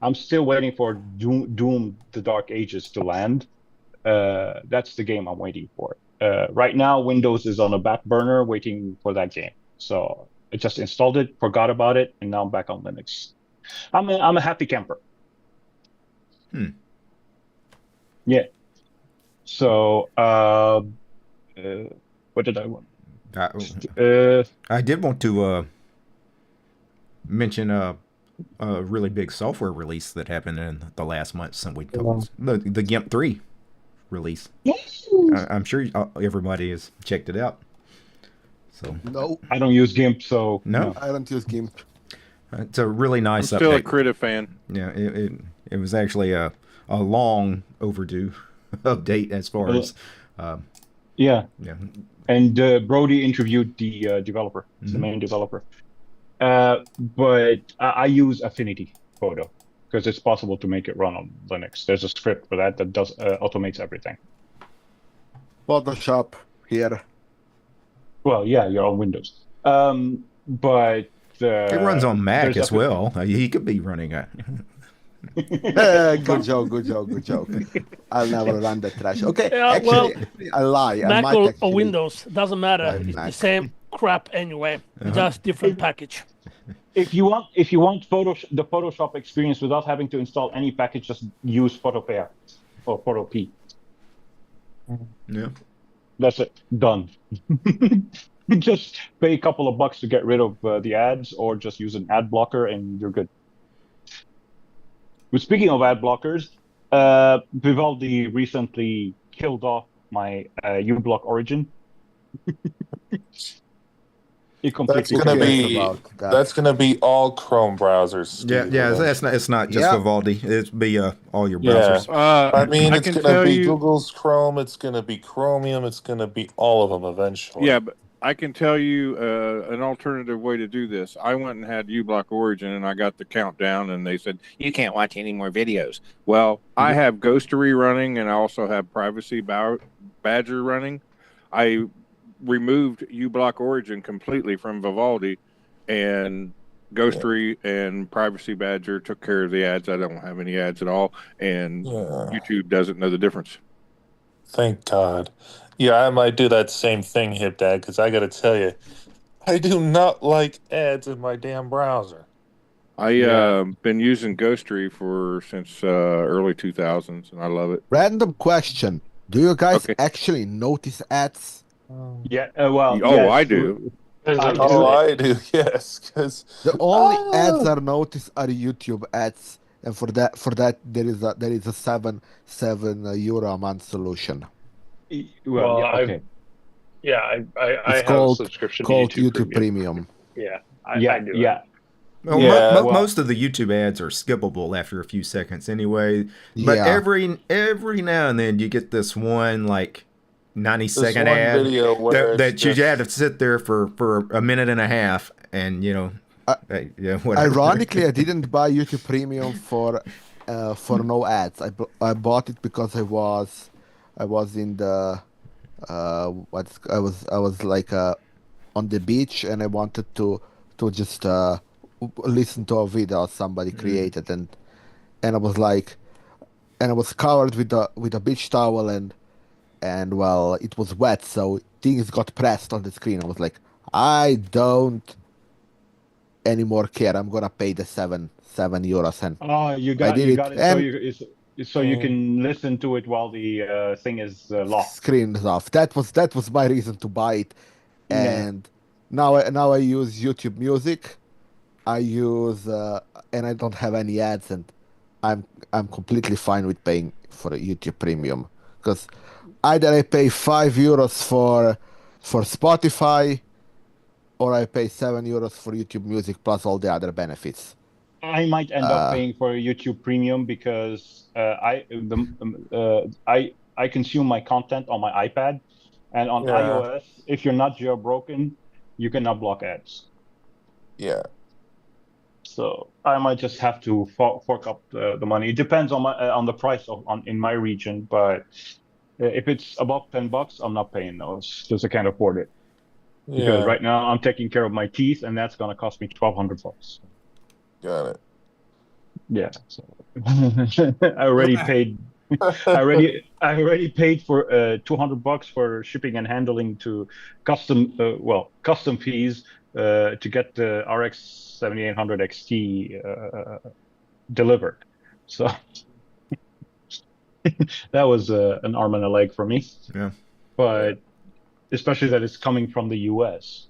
I'm still waiting for Doom: The Dark Ages to land. That's the game I'm waiting for. Right now, Windows is on a back burner waiting for that game. So I just installed it, forgot about it, and now I'm back on Linux. I'm a happy camper. Yeah. So what did I want? I did want to mention a really big software release that happened in the last month since we talked. The GIMP 3 release. I'm sure everybody has checked it out. So No, I don't use GIMP, so no, I don't use GIMP. It's a really nice I'm still update. a Krita fan. Yeah, it was actually a long overdue update as far as yeah. yeah. And Brody interviewed the developer, the main developer. But I use Affinity Photo because it's possible to make it run on Linux. There's a script for that does automates everything. Photoshop here. Well, yeah, you're on Windows. But It runs on Mac as well. He could be running a. Good joke. I'll never run the trash. Okay, Yeah, actually, I lie. I Mac might or actually... Windows doesn't matter. It's Mac. the same crap anyway. Just different package. if you want the Photoshop experience without having to install any package, just use Photopea or Photop. Yeah. That's it. Done. Just pay a couple of bucks to get rid of the ads, or just use an ad blocker, and you're good. But speaking of ad blockers, Vivaldi recently killed off my uBlock origin. It completely That's gonna be all Chrome browsers. Steve, Yeah. It's not just Vivaldi. It's be all your browsers. I mean, it's can gonna tell be you- Google's Chrome. It's gonna be Chromium. It's gonna be all of them eventually. Yeah, but I can tell you an alternative way to do this. I went and had uBlock Origin, and I got the countdown, and they said, you can't watch any more videos. Well, I have Ghostery running, and I also have Privacy Badger running. I removed uBlock Origin completely from Vivaldi, and Ghostery and Privacy Badger took care of the ads. I don't have any ads at all, and YouTube doesn't know the difference. Thank God. Yeah, I might do that same thing, HipDad, because I got to tell you, I do not like ads in my damn browser. I been using Ghostery since early 2000s, and I love it. Random question. Do you guys actually notice ads? Yeah, well... Oh, yes. I do. I do, yes. Because the only ads I notice are YouTube ads, and for that there is a 7 euro a month solution. Well, yeah, okay. I have a subscription called to YouTube Premium. Yeah, I do. Yeah. Well, most of the YouTube ads are skippable after a few seconds anyway. But every now and then you get this one like 90-second ad that you have to sit there for a minute and a half, and whatever. Ironically, I didn't buy YouTube Premium for no ads. I bought it because I was in the I was like on the beach, and I wanted to just listen to a video somebody created, and I was like, and I was covered with a beach towel, and well, it was wet, so things got pressed on the screen. I was like, I don't anymore care. I'm gonna pay the 7 euros, and you got it. So you can listen to it while the thing is locked. Screen is off. That was my reason to buy it, and now I use YouTube Music. I use and I don't have any ads, and I'm completely fine with paying for a YouTube Premium, because either I pay €5 for Spotify, or I pay €7 for YouTube Music plus all the other benefits. I might end up paying for YouTube Premium because I consume my content on my iPad, and on iOS, if you're not jailbroken, you cannot block ads. Yeah. So I might just have to fork up the money. It depends on the price in my region, but if it's above $10, I'm not paying those because I can't afford it. Because right now I'm taking care of my teeth, and that's gonna cost me $1,200. Got it. Yeah, so I already paid. I already paid for $200 for shipping and handling to custom fees to get the RX 7800 XT delivered. So that was an arm and a leg for me. Yeah. But especially that it's coming from the US.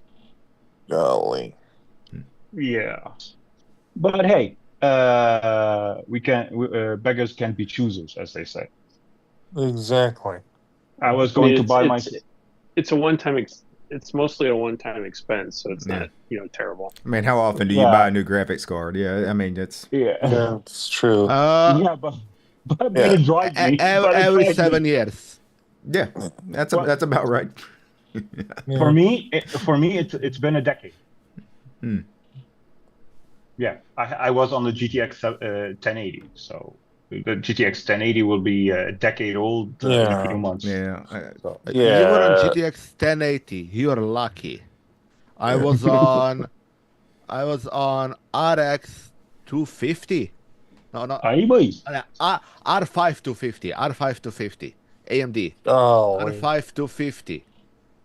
Golly. Yeah. But hey, beggars can't be choosers, as they say. Exactly. I was going to buy my. It's a one-time. It's mostly a one-time expense, so it's not terrible. I mean, how often do you buy a new graphics card? Yeah, I mean it's it's true. But it drives me. Every 7 years. Yeah, that's about right. For me, it's been a decade. Yeah, I was on the GTX 1080, so the GTX 1080 will be a decade old in a few months. Yeah. You were on GTX 1080. You're lucky. I was on RX 250. No. R5 250. AMD. Oh. R5 250.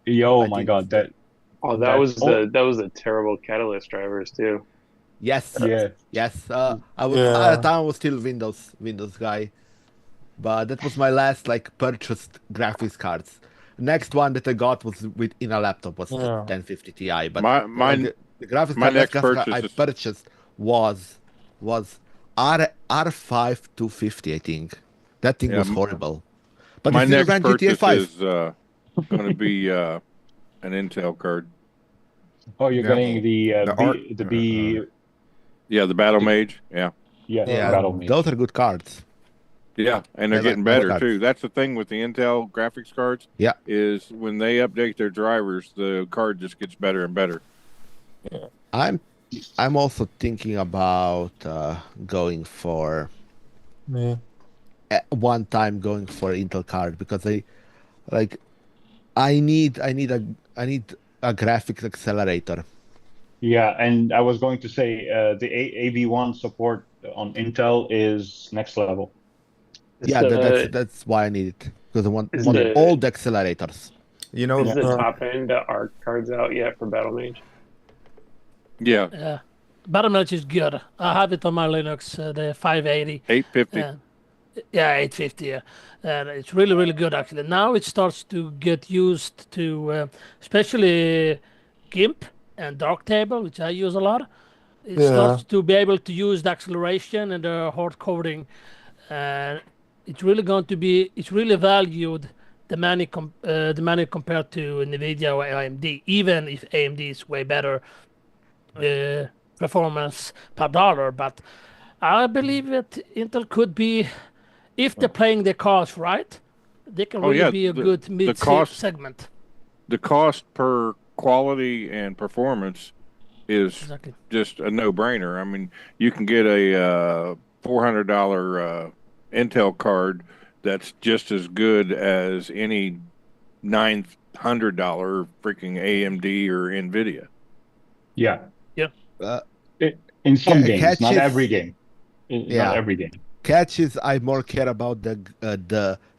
Yo, my God, that was the terrible Catalyst drivers too. Yes. Yeah. Yes. At the time I was still Windows guy, but that was my last purchased graphics cards. Next one that I got was in a laptop was 1050 Ti. But the graphics card I purchased was R5 250. I think that thing was horrible. But my next purchase GTA 5. is going to be an Intel card. Oh, you're getting the B. Yeah, the Battle Mage. Yeah. Battle Mage. Those are good cards. Yeah, and they're getting better too. That's the thing with the Intel graphics cards. Yeah, is when they update their drivers, the card just gets better and better. Yeah. I'm also thinking about going for one time going for Intel card, because I need a graphics accelerator. Yeah, and I was going to say the AV1 support on Intel is next level. That's why I need it, because I want all the accelerators. Is the top end ARC cards out yet for Battle Mage? Yeah. Battle Mage is good. I have it on my Linux, the 580. 850. 850. Yeah. And it's really, really good actually. Now it starts to get used to, especially GIMP and Darktable, which I use a lot. It starts to be able to use the acceleration and the hard coding, and it's really valued the money compared to NVIDIA or AMD, even if AMD is way better performance per dollar. But I believe that Intel could be, if they're playing their cards right, they can really be a good mid segment. The cost per quality and performance is just a no-brainer. I mean, you can get a $400 Intel card that's just as good as any $900 freaking AMD or NVIDIA. Yeah. In some games, not every game. Not every game. Catch is I more care about the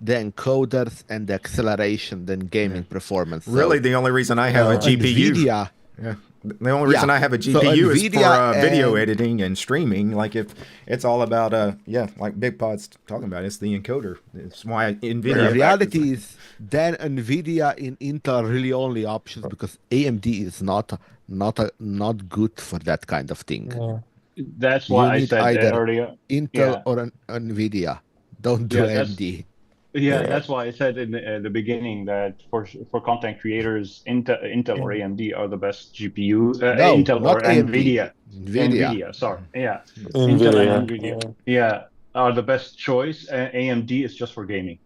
encoders and the acceleration than gaming performance. Really, the only reason I have a GPU. NVIDIA. The only reason I have a GPU is for video editing and streaming. Like if it's all about like Big Pod's talking about, it's the encoder. It's why NVIDIA. The reality is then NVIDIA and Intel are really only options, because AMD is not good for that kind of thing. That's You why I need said either earlier. Intel Yeah, or an NVIDIA. Don't do yeah, that's AMD. that's why I said in the beginning that for content creators, Intel or AMD are the best GPU. No, Intel or not AMD. NVIDIA. NVIDIA. NVIDIA, sorry. Yeah, Intel and NVIDIA. NVIDIA. Yeah, are the best choice. AMD is just for gaming.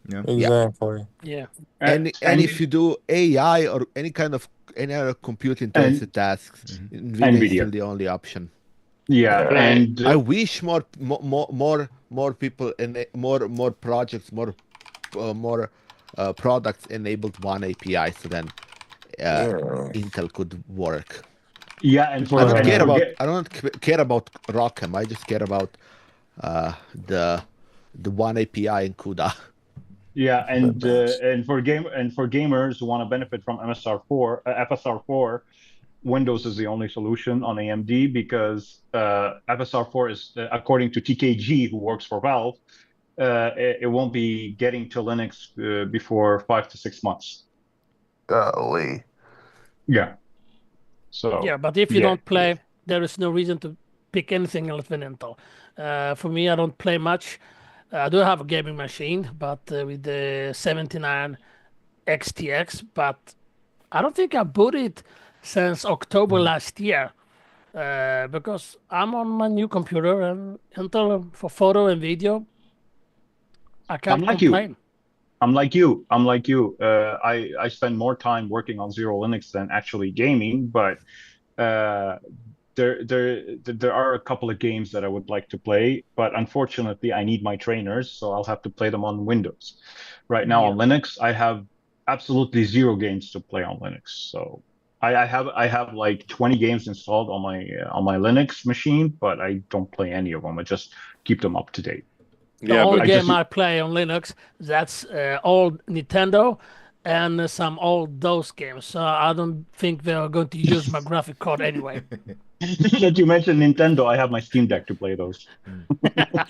Yeah. Yeah. Exactly. Yeah. And if you do AI or any other compute intensive tasks, NVIDIA is still NVIDIA. the only option. Yeah, Can I- and I wish more people and more projects, more products enabled one API, so then Intel could work. yeah, and for I don't and care for about ga- I don't care about ROCm. I just care about the one API in CUDA. Yeah, Goodness. and for gamers who want to benefit from MSR4, FSR4, Windows is the only solution on AMD because FSR4 is, according to TKG, who works for Valve, it won't be getting to Linux before 5 to 6 months. Golly. Yeah. So Yeah, but if you yeah, don't play, there is no reason to pick anything else than Intel. For me, I don't play much. I do have a gaming machine, but with the 79 XTX, but I don't think I bought it since October last year because I'm on my new computer and Intel for photo and video. I I'm can't like you. complain. I'm like you. I'm like you. I spend more time working on Zero Linux than actually gaming, but uh, there are a couple of games that I would like to play, but unfortunately, I need my trainers, so I'll have to play them on Windows. Right now on Linux, I have absolutely zero games to play on Linux. So I have like 20 games installed on my Linux machine, but I don't play any of them. I just keep them up to date. The only game I play on Linux, that's old Nintendo and some old DOS games. So I don't think they're going to use my graphic card anyway. That you mentioned Nintendo, I have my Steam Deck to play those.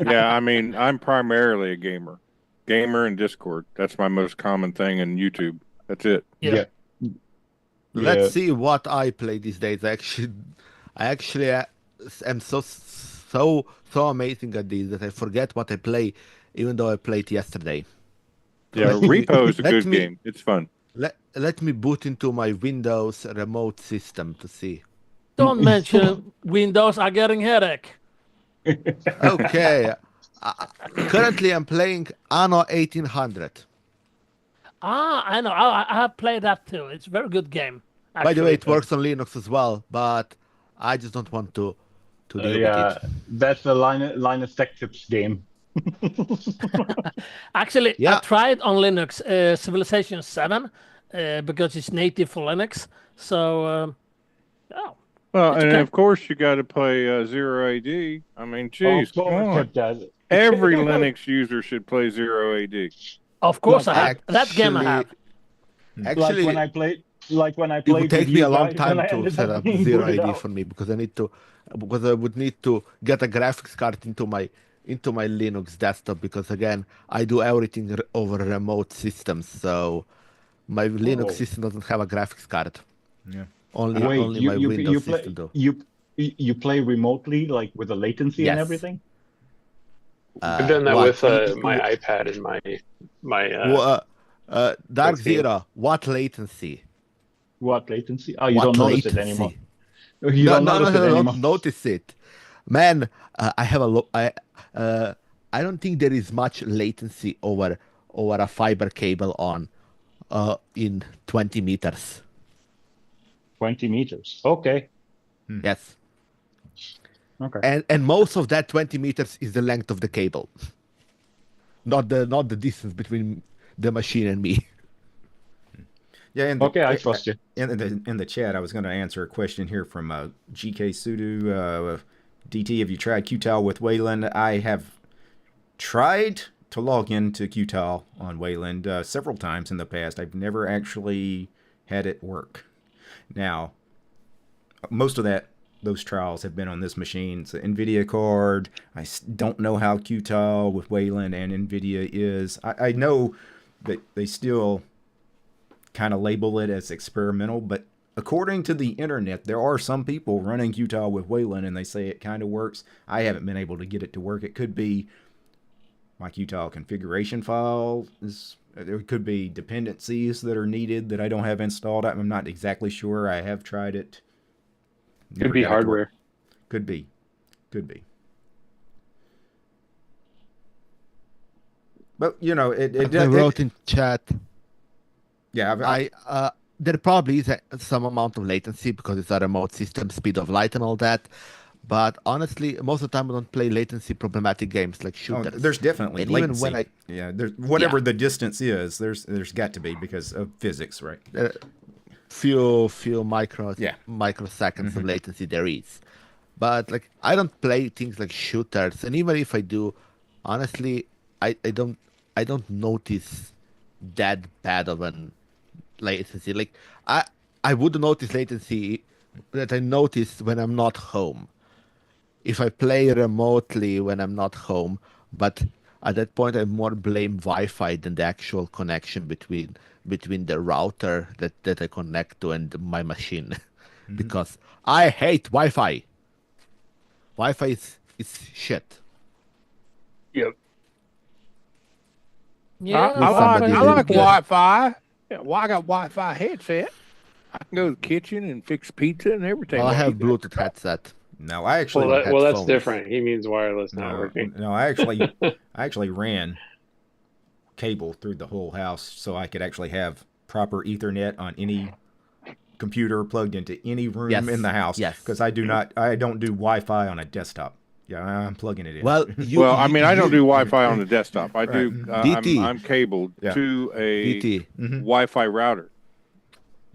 Yeah, I mean, I'm primarily a gamer. Gamer and Discord. That's my most common thing, and YouTube. That's it. Yeah. Let's see what I play these days. I actually am so amazing at these that I forget what I play, even though I played yesterday. Yeah, Repo is a good game. It's fun. Let me boot into my Windows remote system to see. Don't mention Windows. I'm getting headache. Okay. Currently, I'm playing Anno 1800. I know. I have played that too. It's a very good game. Actually. By the way, it works on Linux as well, but I just don't want to deal with it. That's the Linus Tech Tips game. Actually, I tried on Linux Civilization 7 because it's native for Linux. So, well, and of course you got to play Zero AD. I mean, geez, come on. Every Linux user should play Zero AD. Of course, I have. That game I have. Actually, like when I played, it would take me a long time to set up Zero AD out. for me because I would need to get a graphics card into my Linux desktop because again I do everything over remote systems, so my Linux system doesn't have a graphics card. Yeah. Only my Windows system do. You play remotely, like with the latency and everything. I've done that with my iPad and my Dark Zero. What latency? What latency? Oh, you don't notice it anymore. You No, don't notice it, man. I have I don't think there is much latency over a fiber cable on in 20 meters. 20 meters. Okay. Yes. Okay. And most of that 20 meters is the length of the cable, not the distance between the machine and me. Yeah. I trust you. In the chat, I was going to answer a question here from GK Sudo. DT, have you tried Qtile with Wayland? I have tried to log into Qtile on Wayland several times in the past. I've never actually had it work. Now, most of those trials have been on this machine. It's an NVIDIA card. I don't know how Qtile with Wayland and NVIDIA is. I know that they still kind of label it as experimental, but according to the internet, there are some people running Qtile with Wayland, and they say it kind of works. I haven't been able to get it to work. It could be my Qtile configuration file is. There could be dependencies that are needed that I don't have installed. I'm not exactly sure. I have tried it. Could be hardware. Could be. But you know, I wrote in chat. Yeah, there probably is some amount of latency because it's a remote system, speed of light and all that. But honestly, most of the time I don't play latency problematic games like shooters. There's definitely and latency. Even when there's whatever the distance is, there's got to be because of physics, right? Few microseconds of latency there is. But like I don't play things like shooters, and even if I do, honestly, I don't notice that bad of an latency. Like I would notice latency that I notice when I'm not home. If I play remotely when I'm not home, but at that point I more blame Wi-Fi than the actual connection between the router that I connect to and my machine, because I hate Wi-Fi. Wi-Fi is shit. Yep. Yeah, I like good. Wi-Fi. Yeah, well, I got Wi-Fi headset. I can go to the kitchen and fix pizza and everything. I have Bluetooth headset. No, I actually well, that's headphones. different. He means wireless, not working. No, I actually ran cable through the whole house so I could actually have proper Ethernet on any computer plugged into any room in the house. Yes. Because I don't do Wi-Fi on a desktop. Yeah, I'm plugging it in. Well, I don't do Wi-Fi on the desktop. I do. DT. I'm cabled to a DT. Wi-Fi router.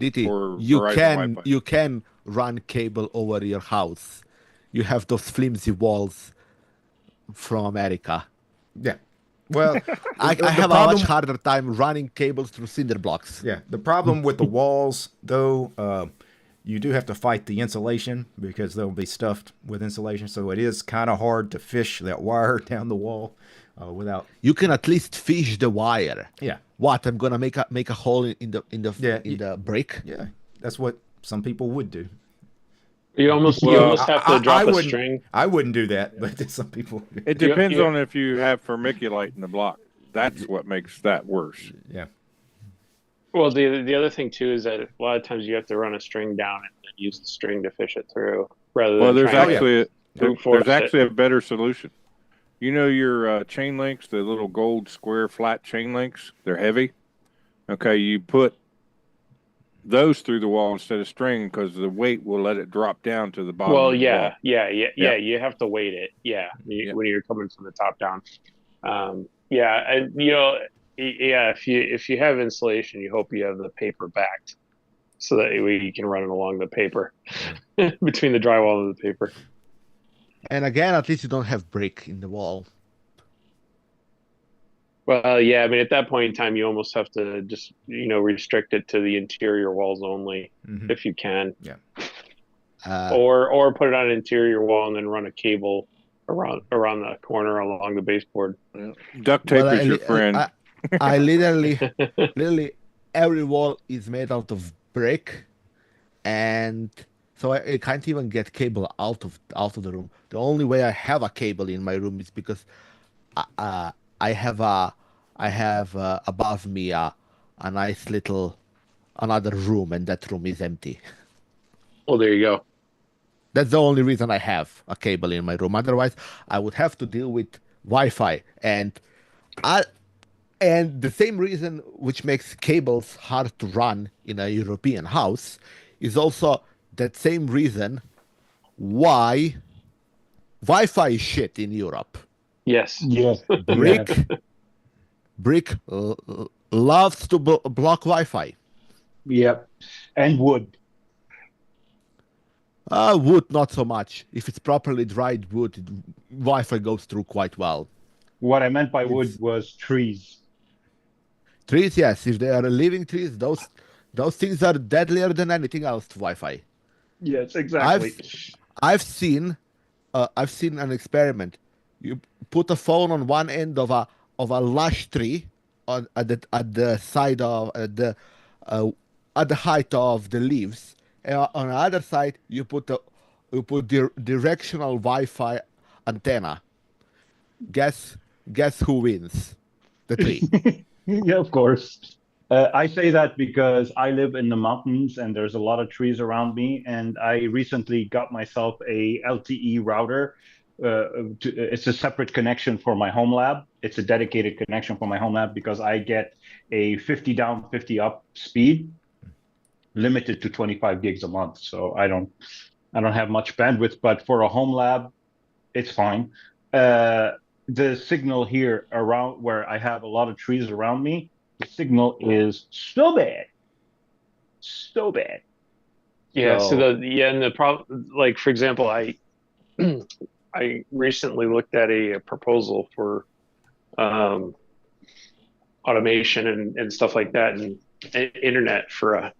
DT, or you Verizon can Wi-Fi. you can run cable over your house. You have those flimsy walls from America. Yeah. Well, I have a much harder time running cables through cinder blocks. Yeah. The problem with the walls, though, you do have to fight the insulation because they'll be stuffed with insulation. So it is kind of hard to fish that wire down the wall without. You can at least fish the wire. Yeah. What? I'm gonna make a hole in the brick. Yeah. That's what some people would do. You almost have to drop a string. I wouldn't do that, but some people. It depends on if you have vermiculite in the block. That's what makes that worse. Yeah. Well, the other thing too is that a lot of times you have to run a string down and then use the string to fish it through, rather than there's trying there's actually a better solution. You know your chain links, the little gold square flat chain links. They're heavy. Okay, you put those through the wall instead of string because the weight will let it drop down to the bottom. Well, of the wall. yeah. You have to weight it. When you're coming from the top down. And if you have insulation, you hope you have the paper backed, so that way you can run it along the paper between the drywall and the paper. And again, at least you don't have brick in the wall. Well, yeah, I mean, at that point in time, you almost have to just, restrict it to the interior walls only, if you can. Yeah. Or put it on an interior wall and then run a cable around the corner along the baseboard. Duct tape is your friend. I literally, every wall is made out of brick, and so I can't even get cable out of the room. The only way I have a cable in my room is because I have above me a nice little another room, and that room is empty. Well, there you go. That's the only reason I have a cable in my room. Otherwise, I would have to deal with Wi-Fi, and the same reason which makes cables hard to run in a European house is also that same reason why Wi-Fi is shit in Europe. Yes. Yes. Brick loves to block Wi-Fi. Yep. And wood. Wood, not so much. If it's properly dried wood, Wi-Fi goes through quite well. What I meant by wood was trees. Trees, yes. If they are living trees, those things are deadlier than anything else to Wi-Fi. Yes, exactly. I've seen an experiment. You put a phone on one end of a lush tree at the side of at the height of the leaves, On the other side, you put the directional Wi-Fi antenna. Guess who wins? The tree. Yeah, of course. I say that because I live in the mountains and there's a lot of trees around me. And I recently got myself a LTE router. It's a separate connection for my home lab. It's a dedicated connection for my home lab because I get a 50 down, 50 up speed, limited to 25 gigs a month. So I don't have much bandwidth, but for a home lab, it's fine. The signal here around where I have a lot of trees around me, the signal is so bad. Yeah. So and the problem, like for example, I I recently looked at a proposal for automation and stuff like that, and internet for a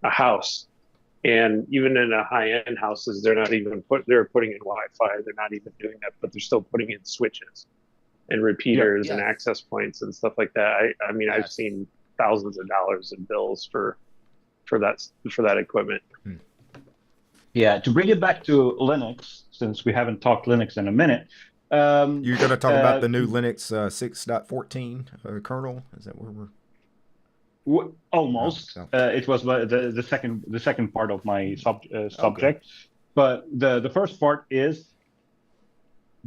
house. And even in a high-end houses, they're not even they're putting in Wi-Fi. They're not even doing that, but they're still putting in switches and repeaters and access points and stuff like that. I mean, I've seen thousands of dollars in bills for that equipment. Yeah, to bring it back to Linux, since we haven't talked Linux in a minute. You're going to talk about the new Linux 6.14 kernel? Is that where we're... Almost. It was the second part of my subject. Okay. But the first part is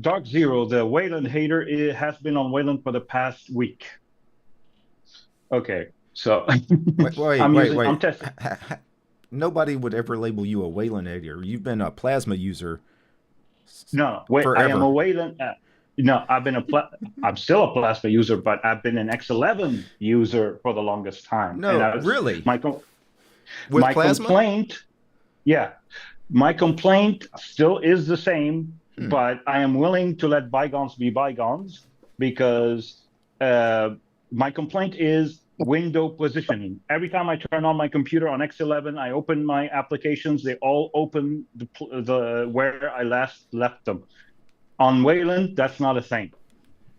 Dark Zero, the Wayland hater, has been on Wayland for the past week. Okay, so wait. I'm testing. Nobody would ever label you a Wayland hater. You've been a Plasma user. No, I am a Wayland. No, I'm still a Plasma user, but I've been an X11 user for the longest time. No, really? My complaint still is the same, but I am willing to let bygones be bygones because my complaint is window positioning. Every time I turn on my computer on X11, I open my applications, they all open the where I last left them. On Wayland, that's not a thing.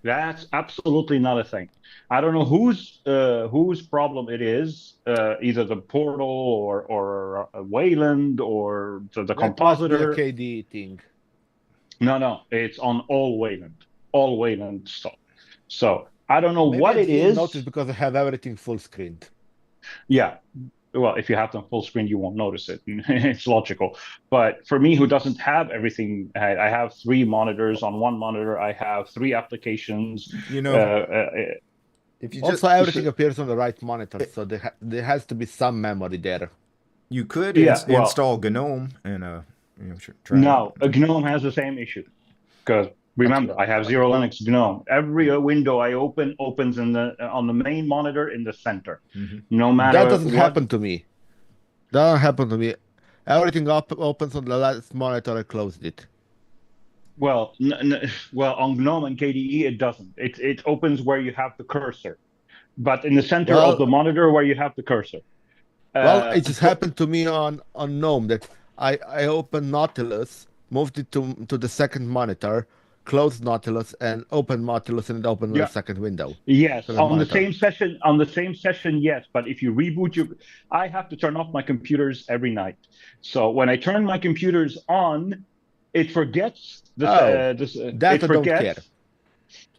That's absolutely not a thing. I don't know whose problem it is, either the portal or Wayland or the compositor. Must be a KDE thing. No, it's on all Wayland stuff. So I don't know Maybe what it is. Notice because I have everything full screened. Yeah. Well, if you have them full screen, you won't notice it. It's logical. But for me, who doesn't have everything, I have 3 monitors. On one monitor, I have 3 applications. You know, if you just everything appears on the right monitor, so there has to be some memory there. You could install GNOME and try. No, GNOME has the same issue because. Remember, I have Zero Linux GNOME. Every window I opens on the main monitor in the center. Mm-hmm. No matter that doesn't happen to me. That doesn't happen to me. Everything opens on the last monitor. I closed it. Well, on GNOME and KDE it doesn't. It opens where you have the cursor, but in the center of the monitor where you have the cursor. It just happened to me on GNOME that I opened Nautilus, moved it to the second monitor. Closed Nautilus and open Nautilus and it opened the second window. Yes, on the same session, yes. But if you reboot I have to turn off my computers every night. So when I turn my computers on, it forgets that I don't care.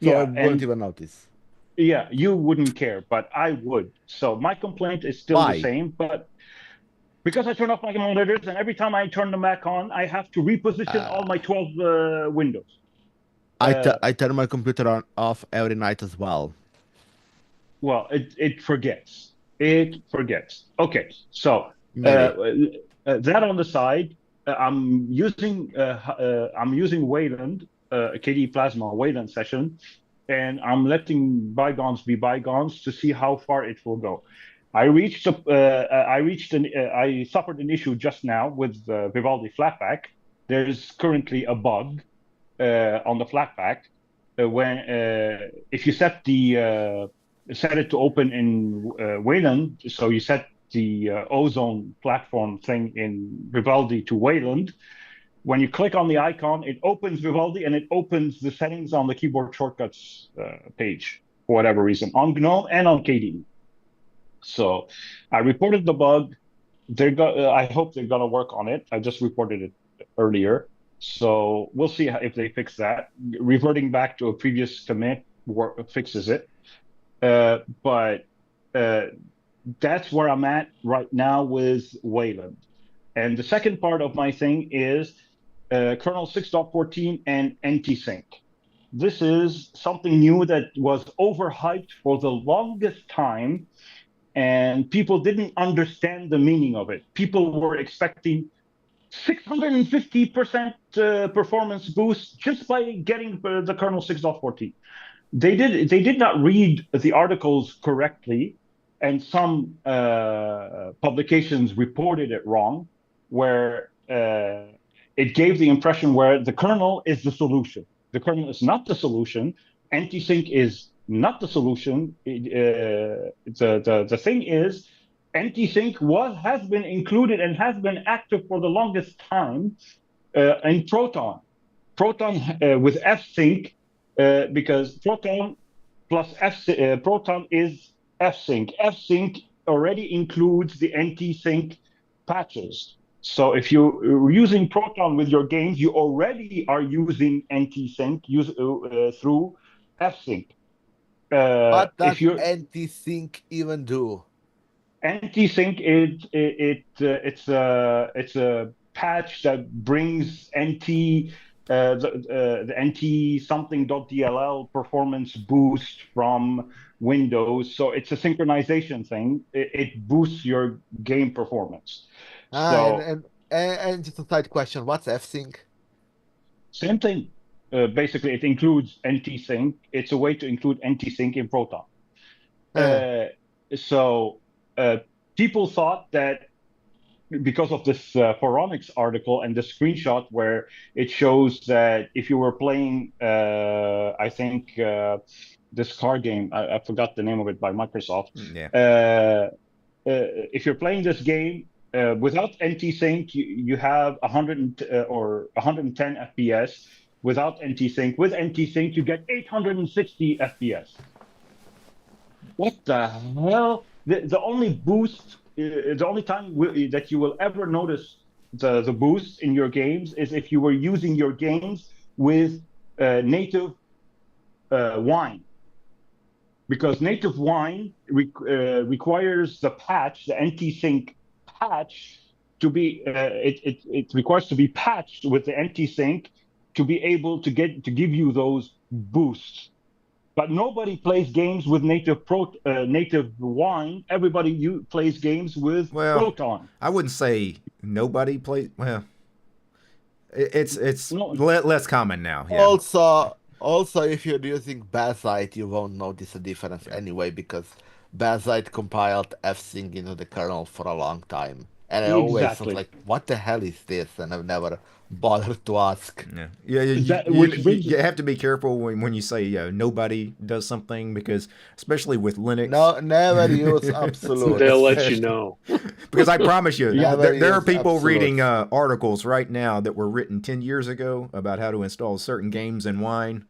So I wouldn't even notice. Yeah, you wouldn't care, but I would. So my complaint is still the same, but because I turn off my monitors and every time I turn them back on, I have to reposition all my 12 windows. I turn my computer off every night as well. Well, it forgets. Okay, so that on the side, I'm using Wayland, KDE Plasma Wayland session, and I'm letting bygones be bygones to see how far it will go. I suffered an issue just now with Vivaldi Flatpak. There is currently a bug. On the Flatpak, when if you set it to open in Wayland, so you set the Ozone platform thing in Vivaldi to Wayland. When you click on the icon, it opens Vivaldi and it opens the settings on the keyboard shortcuts page for whatever reason on GNOME and on KDE. So I reported the bug. I hope they're gonna work on it. I just reported it earlier, so we'll see if they fix that. Reverting back to a previous commit fixes it, but that's where I'm at right now with Wayland. And the second part of my thing is kernel 6.14 and anti-sync. This is something new that was overhyped for the longest time, and people didn't understand the meaning of it. People were expecting 650% performance boost just by getting the kernel 6.14. They did not read the articles correctly, and some publications reported it wrong, where it gave the impression where the kernel is the solution. The kernel is not the solution. Anti-sync is not the solution. The thing is, anti-sync has been included and has been active for the longest time in Proton. Proton with fsync, because Proton plus Proton is fsync. Fsync already includes the anti-sync patches. So if you're using Proton with your games, you already are using anti-sync through fsync. What does anti-sync even do? Anti-sync it's a patch that brings the anti something.dll performance boost from Windows. So it's a synchronization thing. It boosts your game performance. And just a side question, what's fsync? Same thing. Basically, it includes anti-sync. It's a way to include anti-sync in Proton. People thought that because of this Foronics article and the screenshot where it shows that if you were playing, I think, this car game, I forgot the name of it, by Microsoft. Yeah. If you're playing this game without anti-sync, you have 100 or 110 FPS. Without anti-sync, with anti-sync, you get 860 FPS. What the hell? The only boost, the only time that you will ever notice the boost in your games is if you were using your games with native wine. Because native wine requires the patch, the anti-sync patch, to be, it requires to be patched with the anti-sync to be able to give you those boosts. But nobody plays games with native wine. Everybody plays games with Proton. I wouldn't say nobody plays. Well, it's less common now. Yeah. Also, if you're using Bazzite, you won't notice a difference anyway, because Bazzite compiled fsync into the kernel for a long time. And I always was like, what the hell is this? And I've never bothered to ask. Yeah. You have to be careful when you say nobody does something, because especially with Linux. No, never use absolute. They'll let you know. Because I promise you, there are people reading articles right now that were written 10 years ago about how to install certain games in Wine.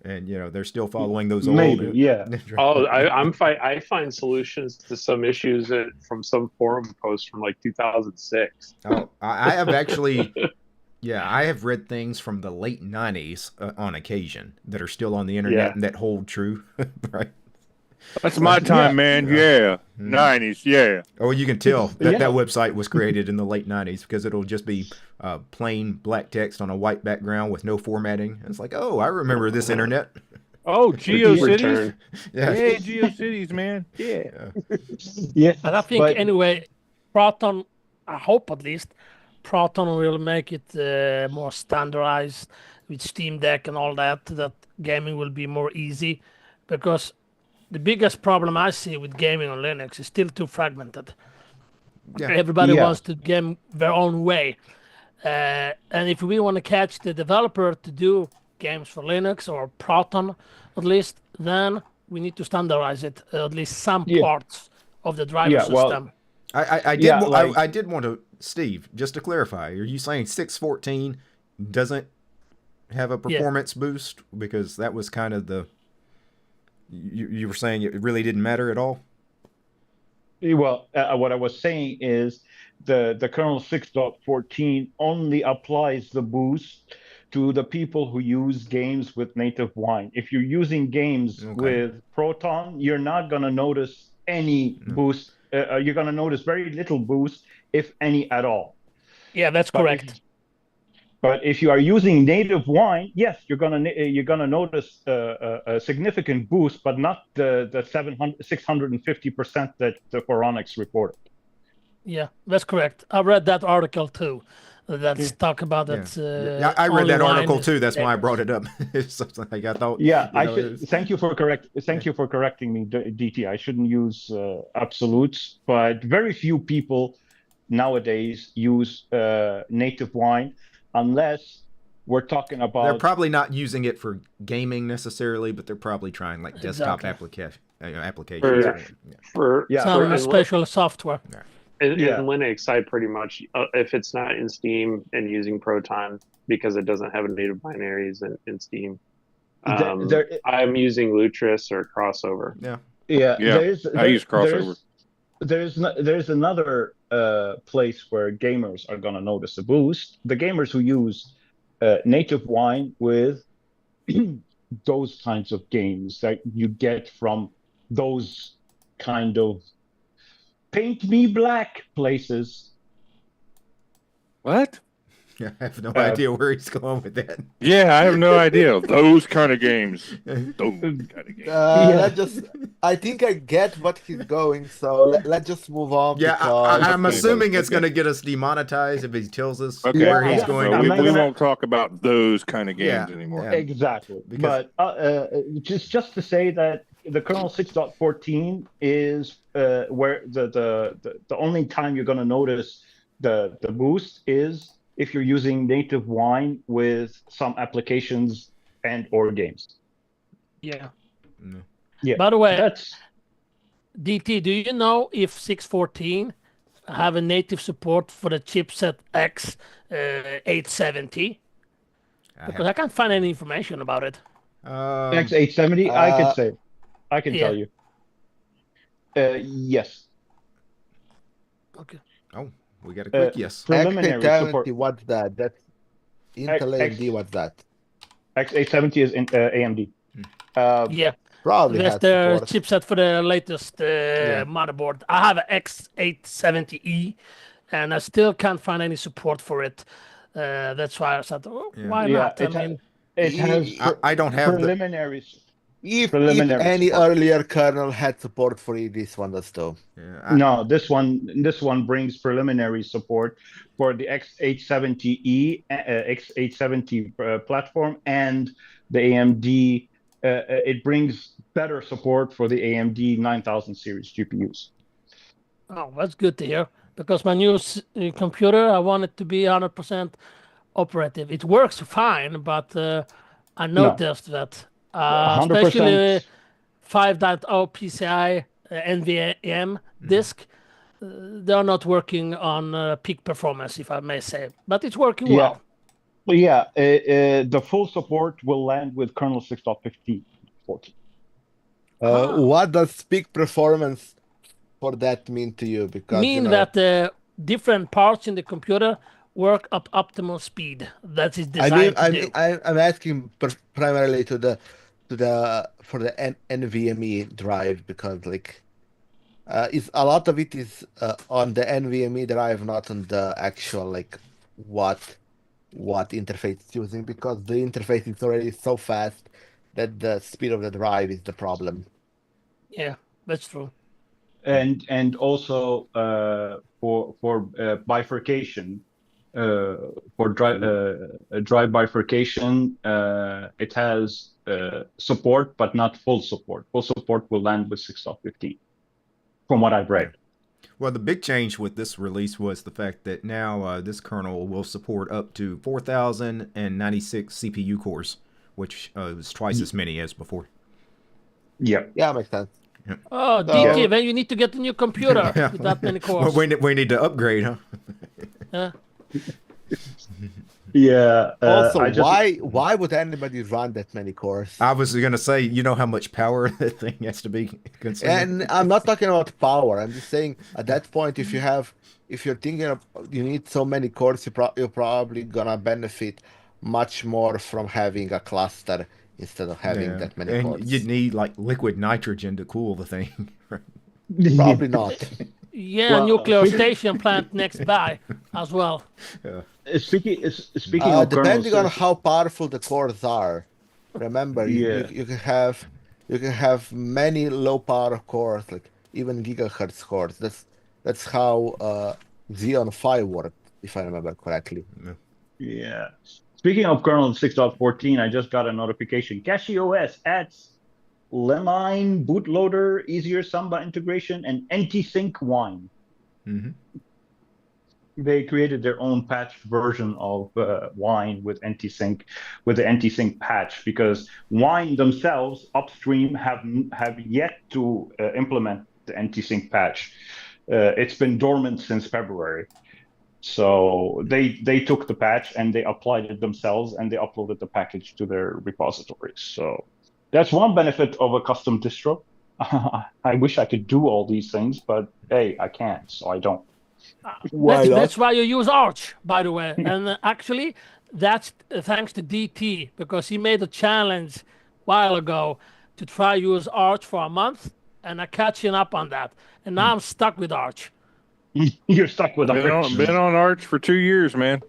And they're still following those old. Yeah. I find solutions to some issues from some forum posts from like 2006. Oh, I have actually, I have read things from the late 90s on occasion that are still on the internet and that hold true, right? That's my time, man. Yeah. 90s, yeah. Oh, you can tell that website was created in the late 90s, because it'll just be plain black text on a white background with no formatting. It's like, oh, I remember this internet. Oh, GeoCities? Yeah, GeoCities, man. Yeah. Yeah. And I think, anyway, Proton, I hope at least, Proton will make it more standardized with Steam Deck and all that gaming will be more easy, because the biggest problem I see with gaming on Linux is still too fragmented. Yeah. Everybody wants to game their own way. And if we want to catch the developer to do games for Linux or Proton, at least, then we need to standardize it, at least some parts of the driver system. I did want to, Steve, just to clarify, are you saying 6.14 doesn't have a performance boost? Because that was kind of the... You were saying it really didn't matter at all? Well, what I was saying is the kernel 6.14 only applies the boost to the people who use games with native wine. If you're using games with Proton, you're not going to notice any boost. You're going to notice very little boost, if any at all. Yeah, that's correct. But if you are using native wine, yes, you're gonna notice a significant boost, but not the 650% that the Phoronix reported. Yeah, that's correct. I read that article too. That's talk about that. Yeah, I read that article too. That's why I brought it up. Something like I thought. Yeah, I should thank you for correcting me, DT. I shouldn't use absolutes, but very few people nowadays use native wine, unless we're talking about. They're probably not using it for gaming necessarily, but they're probably trying like desktop applications. For some special software. In Linux, I pretty much, if it's not in Steam and using Proton because it doesn't have native binaries in Steam, I'm using Lutris or Crossover. Yeah. I use Crossover. There's another place where gamers are going to notice a boost. The gamers who use native wine with those kinds of games that you get from those kind of paint me black places. What? Yeah, I have no idea where he's going with that. Yeah, I have no idea. Those kind of games. Those kind of games. I think I get what he's going, so let's just move on. Yeah, I'm assuming it's going to get us demonetized if he tells us where he's going. So we won't talk about those kind of games anymore. Yeah. Exactly. Because... But just to say that the kernel 6.14 is where the only time you're going to notice the boost is if you're using native wine with some applications and or games. Yeah. Yeah. By the way, DT, do you know if 6.14 have a native support for the chipset X870? Because I can't find any information about it. X870, I can tell you. Yes. Okay. Oh, we got a quick yes. Preliminary support. What's that? That's Intel AMD. What's that? X870 is AMD. Yeah. Probably that's the chipset for the latest motherboard. I have an X870E, and I still can't find any support for it. That's why I said, why not? It has. I don't have preliminaries. If any earlier kernel had support for it, this one does too. No, this one brings preliminary support for the X870E, X870 platform, and the AMD. It brings better support for the AMD 9000 series GPUs. Oh, that's good to hear. Because my new computer, I want it to be 100% operative. It works fine, but I noticed that. Especially 5.0 PCI NVMe disk, they're not working on peak performance, if I may say. But it's working well. Well, yeah, the full support will land with kernel 6.15. 14. What does peak performance for that mean to you? Because that different parts in the computer work at optimal speed. That is designed to do. I'm asking primarily for the NVMe drive, because is a lot of it is on the NVMe drive, not on the actual what interface it's using, because the interface is already so fast that the speed of the drive is the problem. Yeah, that's true. And also for bifurcation. For drive bifurcation, it has support, but not full support. Full support will land with 6.15, from what I've read. Well, the big change with this release was the fact that now this kernel will support up to 4,096 CPU cores, which is twice as many as before. Yeah, makes sense. Yeah. Oh, DT, then you need to get a new computer with that many cores. Well, we need to upgrade, huh? Yeah. Also, why would anybody run that many cores? I was gonna say, you know how much power that thing has to be consuming. And I'm not talking about power. I'm just saying at that point, if you're thinking of you need so many cores, you're probably gonna benefit much more from having a cluster instead of having that many and cores. you'd need like liquid nitrogen to cool the thing. Probably not. Yeah, Well, nuclear station plant next by as well. Speaking of Depending on kernels, how powerful the cores are, remember Yeah. you can have many low power cores, like even gigahertz cores. That's how Xeon 5 worked, if I remember correctly. Yeah. Speaking of kernel 6.14, I just got a notification. CachyOS adds Lemine, Bootloader, easier Samba integration, and anti-sync Wine. Mm-hmm. They created their own patched version of Wine with the anti-sync patch, because Wine themselves upstream have yet to implement the anti-sync patch. It's been dormant since February. So they took the patch and they applied it themselves, and they uploaded the package to their repositories. So that's one benefit of a custom distro. I wish I could do all these things, but hey, I can't, so I don't. That's why you use Arch, by the way. And actually, that's thanks to DT, because he made a challenge a while ago to try use Arch for a month, and I'm catching up on that. And now I'm stuck with Arch. You're stuck with Arch. Been on Arch for 2 years, man.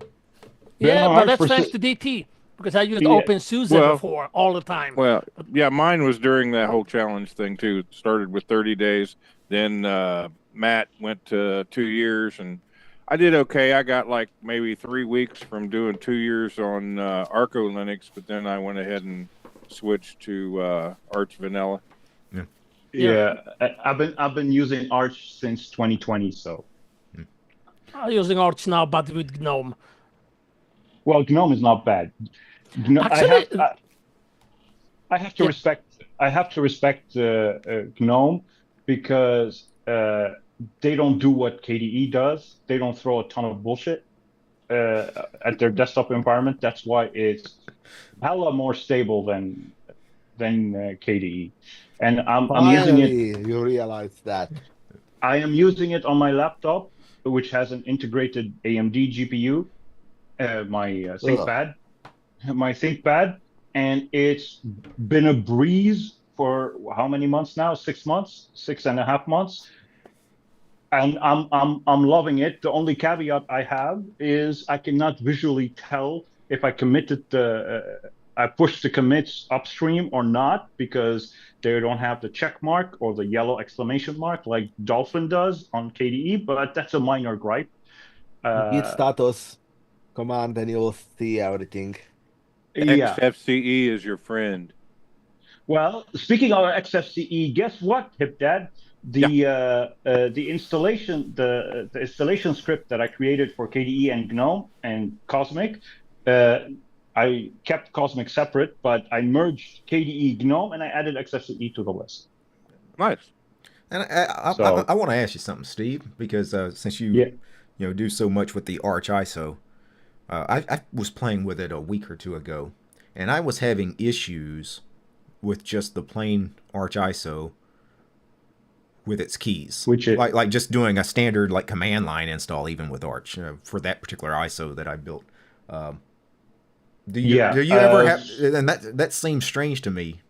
Yeah, but that's thanks to DT, because I used OpenSUSE before all the time. Well, yeah, mine was during that whole challenge thing too. It started with 30 days. Then Matt went to 2 years, and I did okay. I got like maybe 3 weeks from doing 2 years on Arco Linux, but then I went ahead and switched to Arch Vanilla. Yeah, I've been using Arch since 2020, so. I'm using Arch now, but with GNOME. Well, GNOME is not bad. Actually, I have to respect GNOME, because they don't do what KDE does. They don't throw a ton of bullshit at their desktop environment. That's why it's hella more stable than KDE. And I'm using it. You realize that. I am using it on my laptop, which has an integrated AMD GPU, my ThinkPad, and it's been a breeze for how many months now? 6 months, 6.5 months, and I'm loving it. The only caveat I have is I cannot visually tell if I committed I pushed the commits upstream or not, because they don't have the check mark or the yellow exclamation mark like Dolphin does on KDE, but that's a minor gripe. Git status command, and you will see everything. Yeah. XFCE is your friend. Well, speaking of XFCE, guess what, HipDad? The installation the installation script that I created for KDE and GNOME and Cosmic, I kept Cosmic separate, but I merged KDE GNOME and I added XFCE to the list. Nice. And I want to ask you something, Steve, because since you do so much with the Arch ISO, I was playing with it a week or two ago, and I was having issues with just the plain Arch ISO with its keys, like just doing a standard like command line install, even with Arch for that particular ISO that I built. Do you ever have? And that seems strange to me,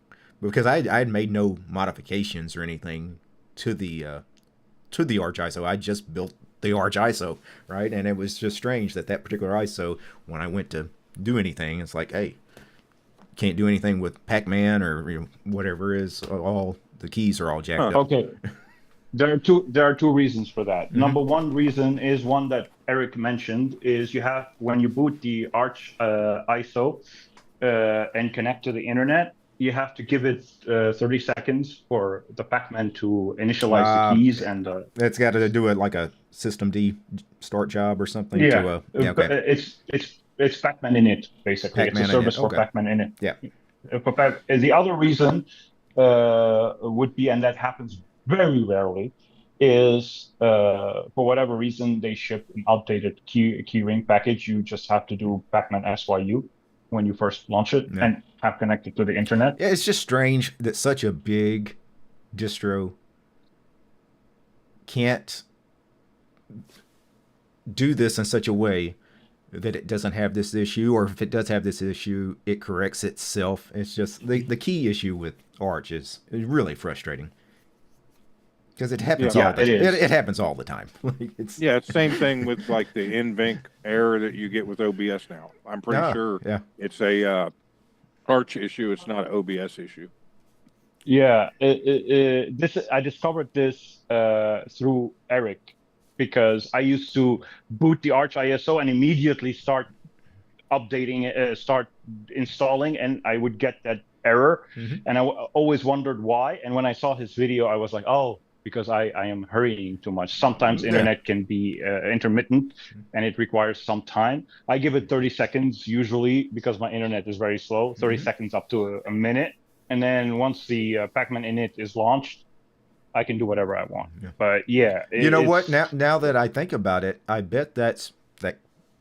because I had made no modifications or anything to the Arch ISO. I just built the Arch ISO, right? And it was just strange that particular ISO, when I went to do anything, it's like, hey, can't do anything with Pac-Man or whatever it is. All the keys are all jacked up. Okay. There are two reasons for that. Mm-hmm. Number one reason is one that Eric mentioned, is you have, when you boot the Arch ISO and connect to the internet, you have to give it 30 seconds for the Pac-Man to initialize the keys, and it's got to do it like a systemd start job or something. Yeah, okay. It's Pac-Man init, basically. Pac-Man it's a service for Pac-Man init. Yeah. The other reason would be, and that happens very rarely, is for whatever reason they ship an outdated keyring package. You just have to do pacman SYU when you first launch it and have connected to the internet. Yeah, it's just strange that such a big distro can't do this in such a way that it doesn't have this issue, or if it does have this issue, it corrects itself. It's just the key issue with Arch is really frustrating because it happens all the time. It happens all the time. It's same thing with like the NVENC error that you get with OBS now. I'm pretty sure it's a Arch issue. It's not an OBS issue. Yeah, I discovered this through Eric, because I used to boot the Arch ISO and immediately start updating, start installing, and I would get that error. And I always wondered why. And when I saw his video, I was like, oh, because I am hurrying too much. Sometimes internet can be intermittent and it requires some time. I give it 30 seconds usually because my internet is very slow, 30 seconds up to a minute. And then once the pacman init is launched, I can do whatever I want. But you know what? Now that I think about it, I bet that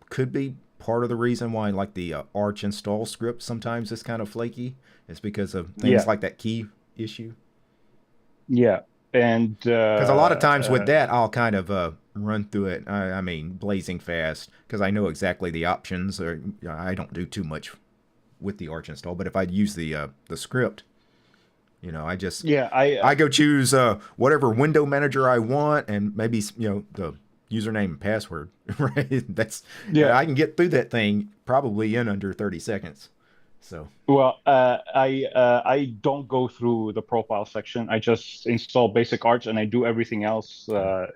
could be part of the reason why, like, the Arch install script sometimes is kind of flaky. It's because of things like that key issue. Yeah, and because a lot of times with that, I'll kind of run through it. I mean, blazing fast, because I know exactly the options. Or I don't do too much with the Arch install, but if I'd use the script, I just I go choose whatever window manager I want, and maybe the username and password. Right? That's I can get through that thing probably in under 30 seconds. So I don't go through the profile section. I just install basic Arch and I do everything else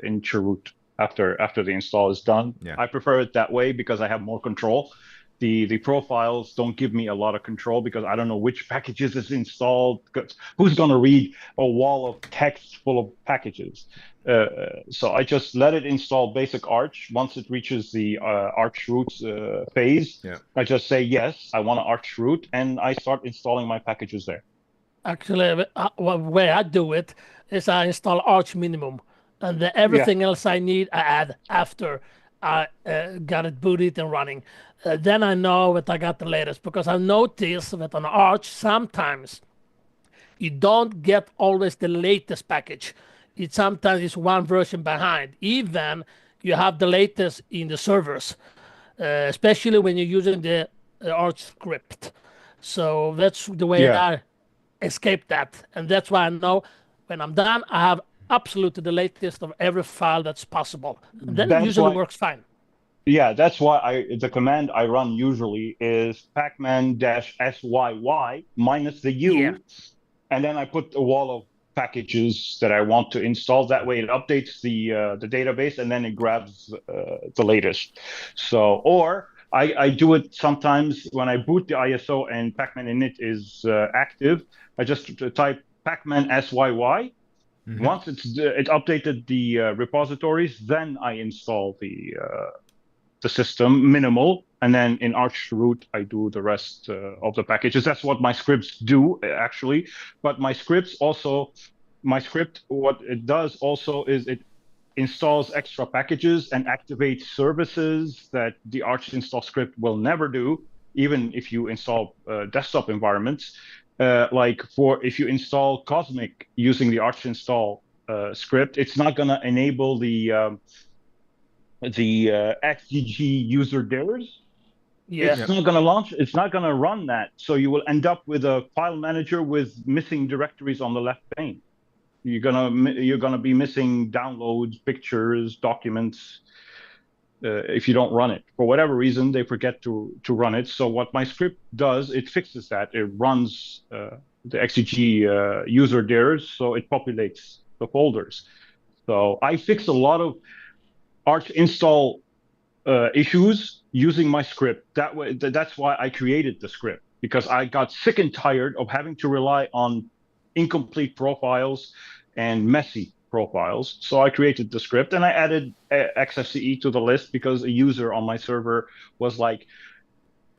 in chroot after the install is done. I prefer it that way because I have more control. The profiles don't give me a lot of control because I don't know which packages is installed. Who's going to read a wall of text full of packages? So I just let it install basic Arch. Once it reaches the Arch root phase, I just say, yes, I want to Arch root, and I start installing my packages there. Actually, the way I do it is I install Arch minimum, and everything else I need I add after I got it booted and running. Then I know that I got the latest, because I noticed that on Arch sometimes you don't get always the latest package. It sometimes is one version behind. Even you have the latest in the servers, especially when you're using the Arch script. So that's the way I escape that. And that's why I know when I'm done, I have absolutely the latest of every file that's possible. And then it usually works fine. Yeah, that's why the command I run usually is pacman-syy minus the U, and then I put a wall of packages that I want to install. That way it updates the database, and then it grabs the latest. So, or I do it sometimes when I boot the ISO and pacman init is active. I just type pacman-syy. Once it updated the repositories, then I install the system minimal, and then in Arch root I do the rest of the packages. That's what my scripts do actually. But my script, what it does also is it installs extra packages and activates services that the Arch install script will never do, even if you install desktop environments. Like if you install Cosmic using the Arch install script, it's not going to enable the XGG user dirs. It's not going to launch. It's not going to run that. So you will end up with a file manager with missing directories on the left pane. You're gonna be missing downloads, pictures, documents if you don't run it. For whatever reason, they forget to run it. So what my script does, it fixes that. It runs the XGG user dirs, so it populates the folders. So I fix a lot of Arch install issues using my script. That's why I created the script, because I got sick and tired of having to rely on incomplete profiles and messy profiles. So I created the script, and I added XFCE to the list because a user on my server was like,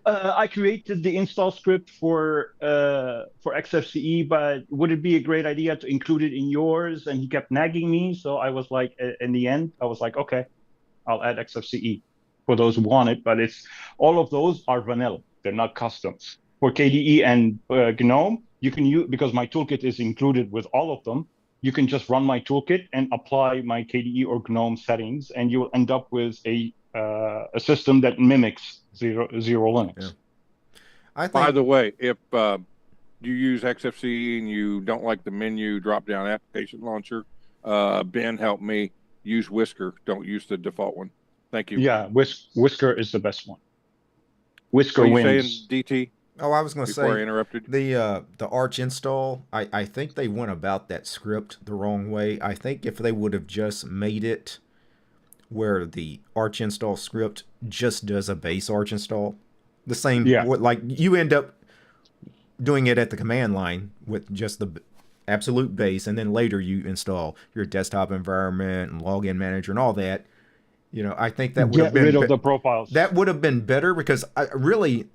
I created the install script for XFCE, but would it be a great idea to include it in yours? And he kept nagging me, so I was like, in the end, I was like, okay, I'll add XFCE for those who want it. But it's all of those are vanilla; they're not custom. For KDE and GNOME, you can use, because my toolkit is included with all of them. You can just run my toolkit and apply my KDE or GNOME settings, and you will end up with a system that mimics zero Linux. Yeah. I think, By the way, if you use XFCE and you don't like the menu drop-down application launcher, Ben helped me use Whisker. Don't use the default one. Thank you. Yeah, Whisker is the best one. Whisker What are you wins. saying, DT? oh, I was going to Before I say interrupted. the Arch install. I think they went about that script the wrong way. I think if they would have just made it where the Arch install script just does a base Arch install, the same, like you end up doing it at the command line with just the absolute base, and then later you install your desktop environment and login manager and all that. You know, I think that would have been rid of the profiles. That would have been better, because really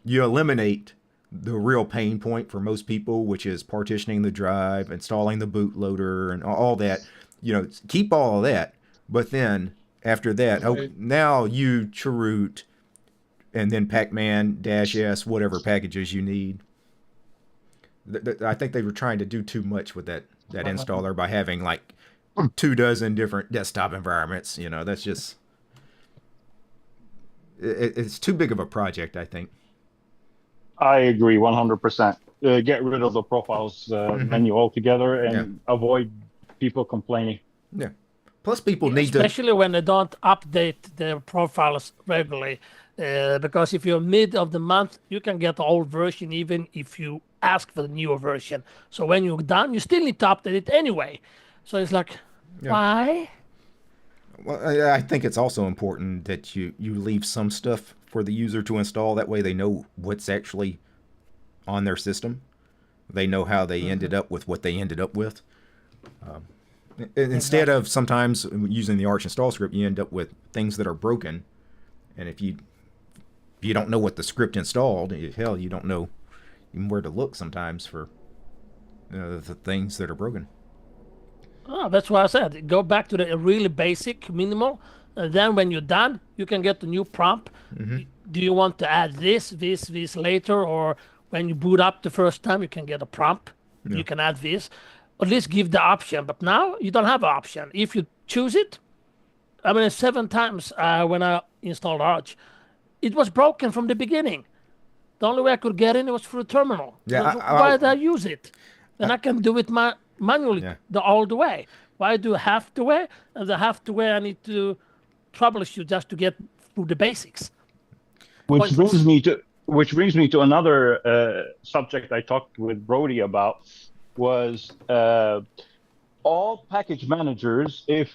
you eliminate the real pain point for most people, which is partitioning the drive, installing the bootloader, and all that. You know, keep all of that, but then after that, now you chroot and then pacman -s whatever packages you need. I think they were trying to do too much with that installer by having like 24 different desktop environments. You know, that's just it's too big of a project, I think. I agree 100%. Get rid of the profiles menu altogether and avoid people complaining. Yeah. Plus, people need especially when they don't update their profiles regularly. Because if you're mid of the month, you can get the old version even if you ask for the newer version. So when you're done, you still need to update it anyway. So it's like, why? Well, I think it's also important that you leave some stuff for the user to install. That way they know what's actually on their system. They know how they ended up with what they ended up with. Instead of sometimes using the Arch install script, you end up with things that are broken. And if you don't know what the script installed, hell, you don't know even where to look sometimes for the things that are broken. Oh, that's why I said go back to the really basic minimal. And then when you're done, you can get the new prompt. Do you want to add this later? Or when you boot up the first time, you can get a prompt. You can add this. At least give the option. But now you don't have an option. If you choose it, I mean, 7 times when I installed Arch, it was broken from the beginning. The only way I could get in was through the terminal. Yeah, why did I use it? And I can do it manually all the way. Why do half the way? And the half the way I need to troubleshoot just to get through the basics. Which brings me to another subject I talked with Brody about was all package managers, if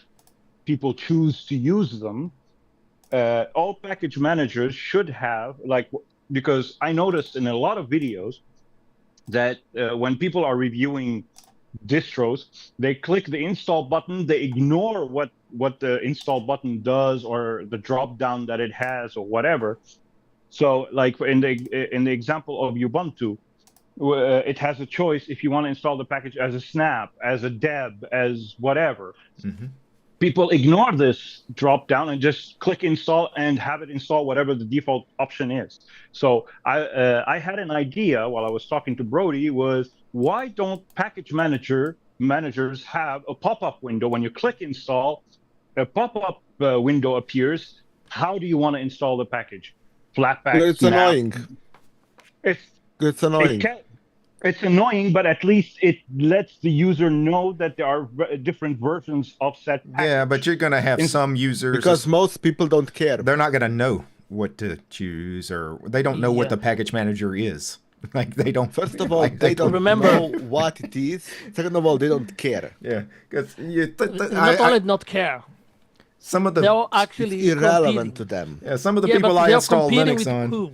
people choose to use them, all package managers should have, because I noticed in a lot of videos that when people are reviewing distros, they click the install button, they ignore what the install button does or the drop down that it has or whatever. So like in the example of Ubuntu, it has a choice if you want to install the package as a snap, as a deb, as whatever. People ignore this drop down and just click install and have it install whatever the default option is. So I had an idea while I was talking to Brody was, why don't package managers have a pop-up window when you click install? A pop-up window appears. How do you want to install the package? Flatpak. It's annoying. It's annoying. It's annoying, but at least it lets the user know that there are different versions of said package. Yeah, but you're going to have some users... Because most people don't care. They're not going to know what to choose, or they don't know what the package manager is. Like, they don't... First of all, they don't know what it is. Second of all, they don't care. Yeah, because... not care. Some of the... They're actually it's irrelevant to them. Yeah, some of the people I install Linux on... Who?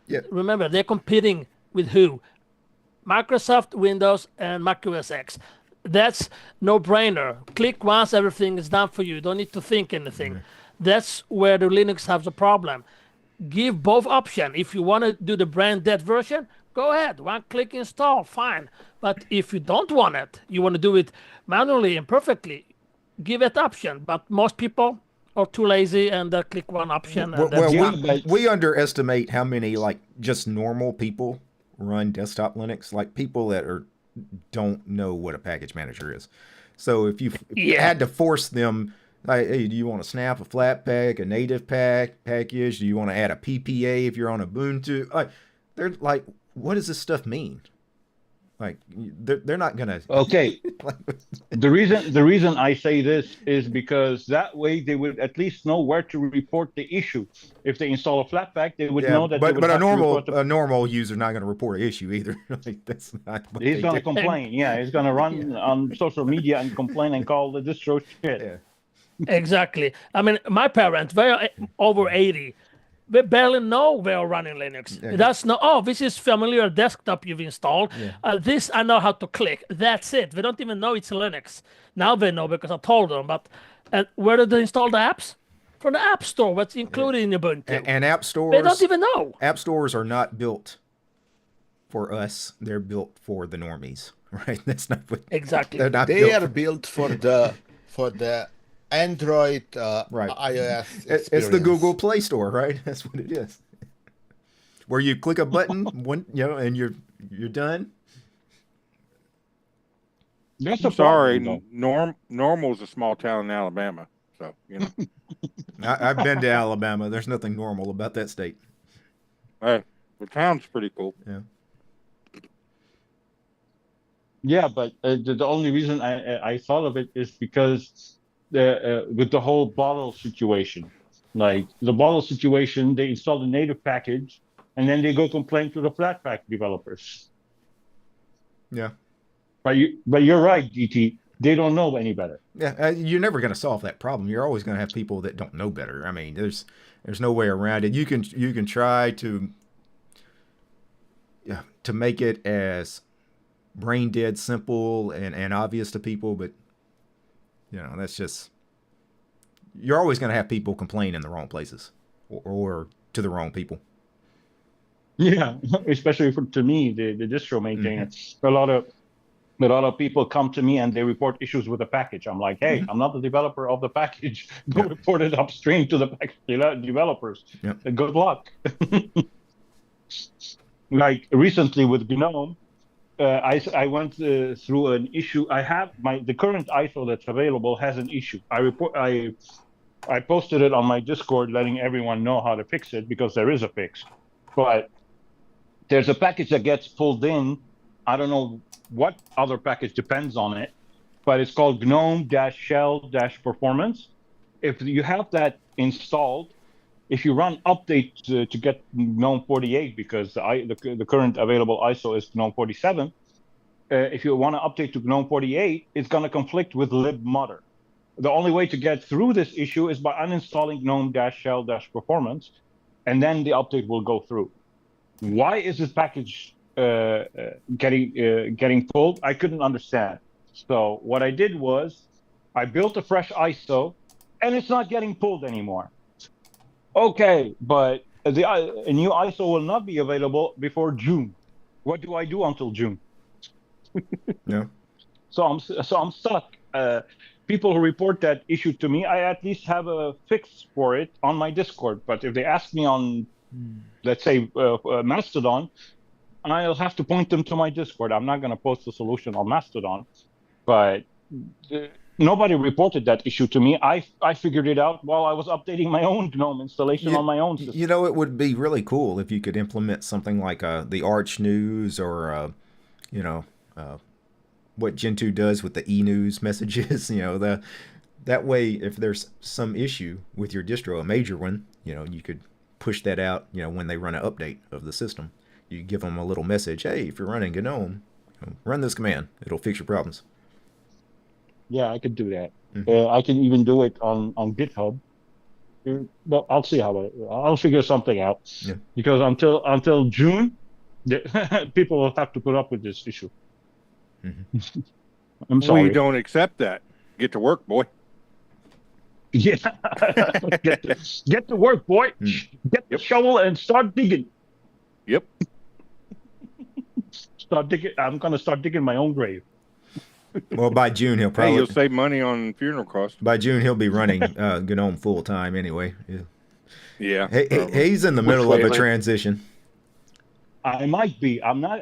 Yeah. Remember, they're competing with who? Microsoft, Windows, and Mac OS X. That's no-brainer. Click once, everything is done for you. You don't need to think anything. That's where the Linux has a problem. give both options. If you want to do the brand dead version, go ahead, one click install, fine. But if you don't want it, you want to do it manually and perfectly, give it option. But most people are too lazy and they click one option. And Well, we underestimate how many like just normal people run desktop Linux, like people that don't know what a package manager is. So if you had to force them, like, hey, do you want to snap a Flatpak, a native package? Do you want to add a PPA if you're on Ubuntu? Like, they're like, what does this stuff mean? Like, they're not gonna. Okay. The reason I say this is because that way they would at least know where to report the issue. If they install a Flatpak, they would know that. But a normal user's not going to report an issue either. Like, that's not. He's going to complain. Yeah, he's going to run on social media and complain and call the distro shit. Yeah. Exactly. I mean, my parents, they're over 80. They barely know they're running Linux. Yeah. That's not, oh, this is familiar desktop you've installed. Yeah. This I know how to click. That's it. They don't even know it's Linux. Now they know because I told them. But where did they install the apps? From the App Store, what's included in Ubuntu. And app stores. They don't even know. App stores are not built for us. They're built for the normies, right? That's not what. Exactly. They're not They are built for the Android, right. iOS. It's the Google Play Store, right? That's what it is. Where you click a button, and you're done. That's I'm sorry, Normal's a small town in Alabama, so you know. I've been to Alabama. There's nothing normal about that state. Hey, the town's pretty cool. Yeah. Yeah, but the only reason I thought of it is because with the whole bottle situation, like the bottle situation, they install the native package and then they go complain to the Flatpak developers. Yeah. But you're right, DT. They don't know any better. Yeah, you're never going to solve that problem. You're always going to have people that don't know better. I mean, there's no way around it. You can try to make it as brain dead simple and obvious to people, but that's just, you're always going to have people complain in the wrong places or to the wrong people. Yeah, especially to me, the distro maintainer. Mm-hmm. A lot of people come to me and they report issues with the package. I'm like, hey, I'm not the developer of the package. Go report it upstream to the package developers. Yep. Good luck. Like recently with GNOME, I went through an issue. I have the current ISO that's available has an issue. I posted it on my Discord, letting everyone know how to fix it because there is a fix. But there's a package that gets pulled in. I don't know what other package depends on it, but it's called GNOME-shell-performance. If you have that installed, if you run update to get GNOME 48, because the current available ISO is GNOME 47, if you want to update to GNOME 48, it's going to conflict with libmother. The only way to get through this issue is by uninstalling GNOME-shell-performance, and then the update will go through. Why is this package getting pulled? I couldn't understand. So what I did was I built a fresh ISO, and it's not getting pulled anymore. Okay, but a new ISO will not be available before June. What do I do until June? Yeah. So I'm stuck. People who report that issue to me, I at least have a fix for it on my Discord. But if they ask me on, let's say, Mastodon, I'll have to point them to my Discord. I'm not going to post the solution on Mastodon. But nobody reported that issue to me. I figured it out while I was updating my own GNOME installation on my own system. It would be really cool if you could implement something like the Arch News or, what Gentoo does with the e-news messages. That way, if there's some issue with your distro, a major one, you could push that out, when they run an update of the system. You give them a little message, hey, if you're running GNOME, run this command. It'll fix your problems. Yeah, I could do that. Mm-hmm. I can even do it on GitHub. Well, I'll see I'll figure something out. Yeah. Because until June, people will have to put up with this issue. Mm-hmm. I'm sorry. We don't accept that. Get to work, boy. Yeah. Get to work, boy. Get the shovel and start digging. Yep. Start digging. I'm gonna start digging my own grave. Well, by June he'll Hey, probably you'll save money on funeral costs. by June he'll be running GNOME full time anyway. Yeah. Yeah. He's in the With middle of a Wayland. transition. I might be. I'm not.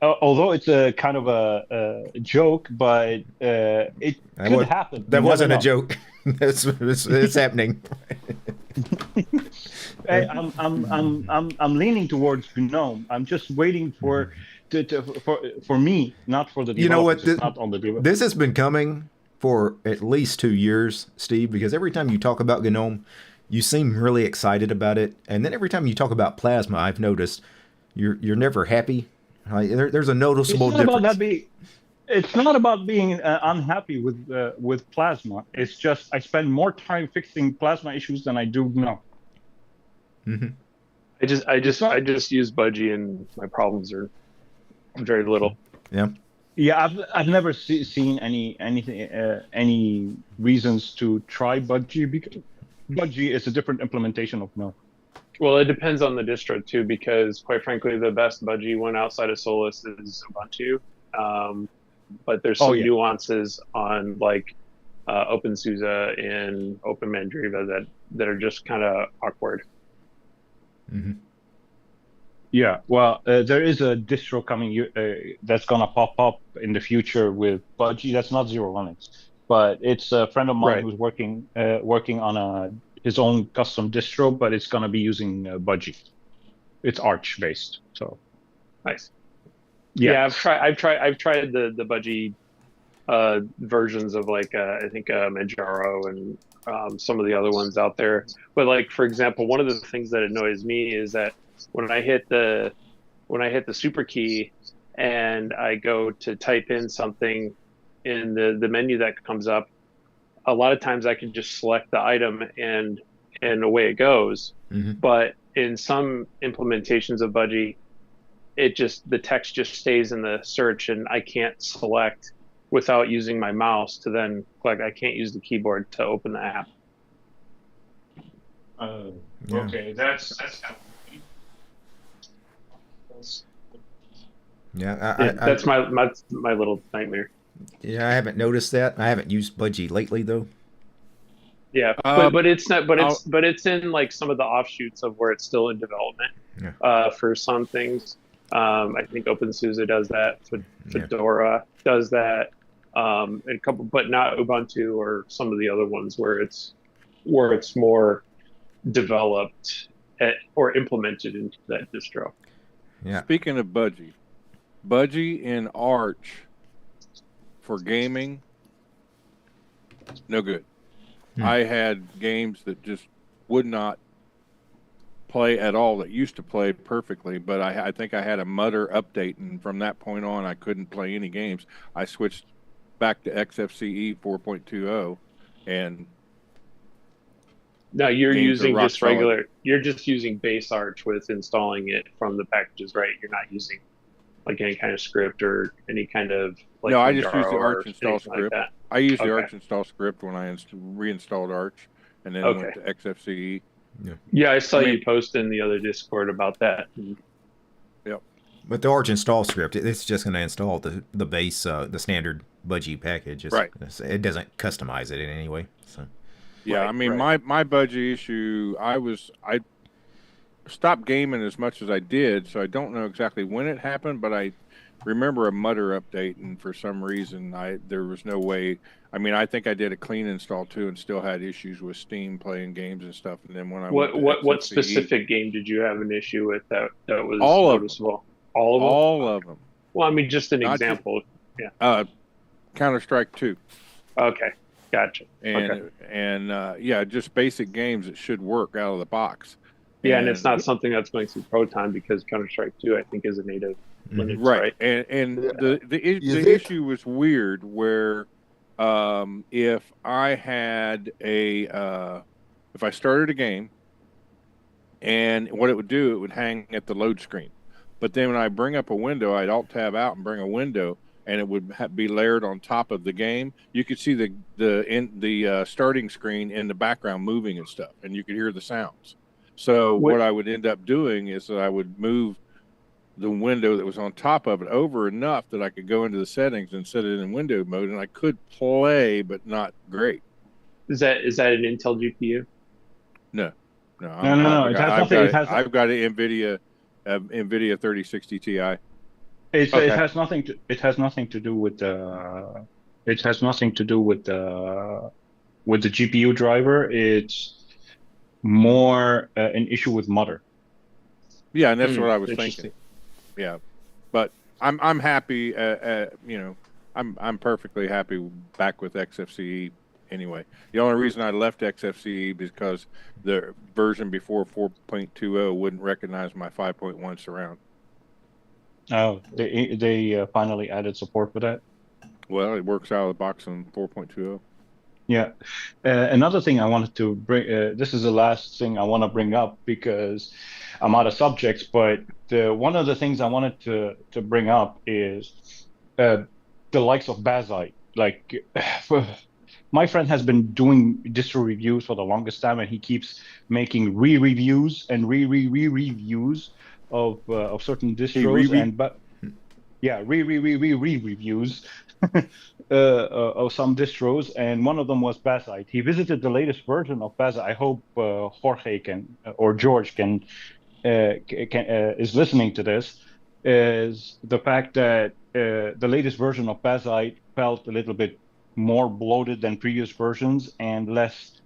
Although it's a kind of a joke, but it could happen. That You wasn't a never know. joke. It's happening. Hey, I'm leaning towards GNOME. I'm just waiting for me, not for the developers. You know what? It's not on the developers. This has been coming for at least 2 years, Steve, because every time you talk about GNOME, you seem really excited about it. And then every time you talk about Plasma, I've noticed you're never happy. There's a noticeable difference. It's not about being unhappy with Plasma. It's just I spend more time fixing Plasma issues than I do GNOME. Mm-hmm. I just use Budgie, and my problems are very little. Yeah. Yeah, I've never seen any reasons to try Budgie, because Budgie is a different implementation of GNOME. Well, it depends on the distro too, because quite frankly, the best Budgie one outside of Solus is Ubuntu. But there's some nuances on like OpenSUSE and OpenMandriva that are just kind of awkward. Mm-hmm. Yeah, well, there is a distro coming that's gonna pop up in the future with Budgie. That's not Zero Linux, but it's a friend of mine who's working on his own custom distro, but it's gonna be using Budgie. It's Arch based, so nice. Yeah, I've tried the Budgie versions of like I think Manjaro and some of the other ones out there. But like for example, one of the things that annoys me is that when I hit the super key and I go to type in something in the menu that comes up, a lot of times I can just select the item and away it goes. Mm-hmm. But in some implementations of Budgie, the text just stays in the search and I can't select without using my mouse to then click. I can't use the keyboard to open the app. Okay, that's that's my little nightmare. Yeah, I haven't noticed that. I haven't used Budgie lately though. Yeah, but it's not. But it's in like some of the offshoots of where it's still in development. Yeah. For some things, I think OpenSUSE does that. Fedora does that. And a couple, but not Ubuntu or some of the other ones where it's more developed or implemented into that distro. Yeah. Speaking of Budgie in Arch for gaming, no good. I had games that just would not play at all that used to play perfectly, but I think I had a mutter update, and from that point on, I couldn't play any games. I switched back to XFCE 4.20, and now you're using just solid. regular. You're just using base Arch with installing it from the packages, right? You're not using like any kind of script or any kind of like. No, I just use the Arch install script. Like I used the Arch install script when I reinstalled Arch, and then went to XFCE. Yeah, I saw you post in the other Discord about that. Yep. But the Arch install script, it's just going to install the base, the standard Budgie package. It doesn't customize it in any way. So. Yeah, my Budgie issue, I stopped gaming as much as I did, so I don't know exactly when it happened, but I remember a mutter update, and for some reason there was no way. I mean, I think I did a clean install too, and still had issues with Steam playing games and stuff. And then when I what specific game did you have an issue with that was all noticeable? All of them. All of them. Well, I mean, just an example. Counter-Strike 2. Okay, gotcha. And just basic games that should work out of the box. Yeah, and it's not something that's going through ProTime because Counter-Strike 2, I think, is a native Linux, right? And the issue was weird where if I had if I started a game, and what it would do, it would hang at the load screen. But then when I bring up a window, I'd Alt-Tab out and bring a window, and it would be layered on top of the game. You could see the starting screen in the background moving and stuff, and you could hear the sounds. So what I would end up doing is that I would move the window that was on top of it over enough that I could go into the settings and set it in window mode, and I could play, but not great. Is that an Intel GPU? No. No. It has nothing. I've got an NVIDIA 3060 Ti. It has nothing to. It has nothing to do with the. It has nothing to do with the GPU driver. It's more an issue with mother. Yeah, and that's what I was thinking. Yeah, but I'm happy. I'm perfectly happy back with XFCE. Anyway, the only reason I left XFCE is because the version before 4.20 wouldn't recognize my 5.1 surround. Oh, they finally added support for that. Well, it works out of the box on 4.20. Yeah. Another thing I wanted to bring. This is the last thing I want to bring up because I'm out of subjects. But one of the things I wanted to bring up is the likes of Bazite. Like, my friend has been doing distro reviews for the longest time, and he keeps making re-reviews and re-reviews of certain distros re-reviews of some distros, and one of them was Bazite. He visited the latest version of Bazite. I hope Jorge or George is listening to this. Is the fact that the latest version of Bazite felt a little bit more bloated than previous versions and less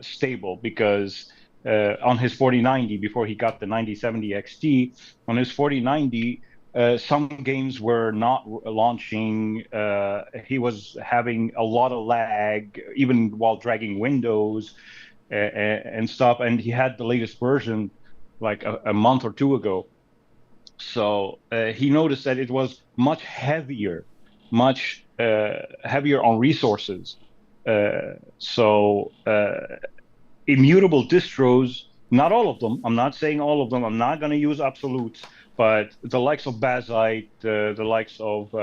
stable, because on his 4090, before he got the 9070 XT, on his 4090, some games were not launching. He was having a lot of lag, even while dragging windows and stuff. And he had the latest version like a month or two ago. So he noticed that it was much heavier on resources. So immutable distros, not all of them. I'm not saying all of them. I'm not going to use absolutes. But the likes of Bazite, the likes of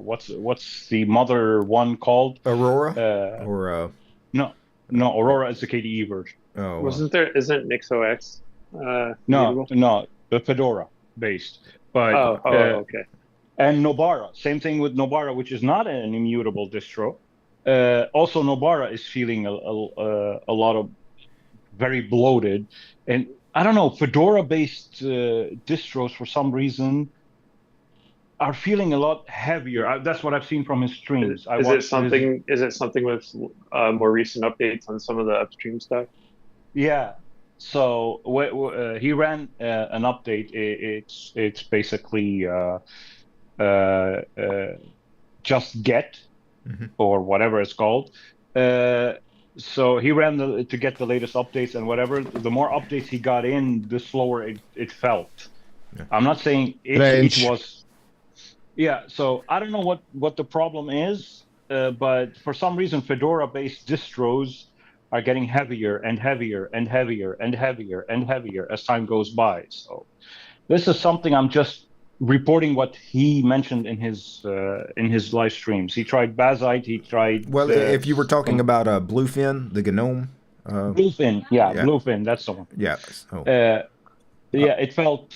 what's the mother one called? Aurora? No, Aurora is the KDE version. Oh, isn't NixOS? No, the Fedora based. But okay. And Nobara, same thing with Nobara, which is not an immutable distro. Also, Nobara is feeling a lot of very bloated, and I don't know, Fedora-based distros for some reason are feeling a lot heavier. That's what I've seen from his streams. Is it something with more recent updates on some of the upstream stuff? Yeah. So he ran an update. It's basically just get or whatever it's called. So he ran to get the latest updates and whatever. The more updates he got in, the slower it felt. Yeah. I'm not saying it was. Yeah. So I don't know what the problem is, but for some reason Fedora-based distros are getting heavier and heavier and heavier and heavier and heavier as time goes by. So this is something I'm just reporting what he mentioned in his live streams. He tried Bazite. He tried. Well, if you were talking about Bluefin, the GNOME. Bluefin, yeah, Bluefin, that's the one. Yeah. It felt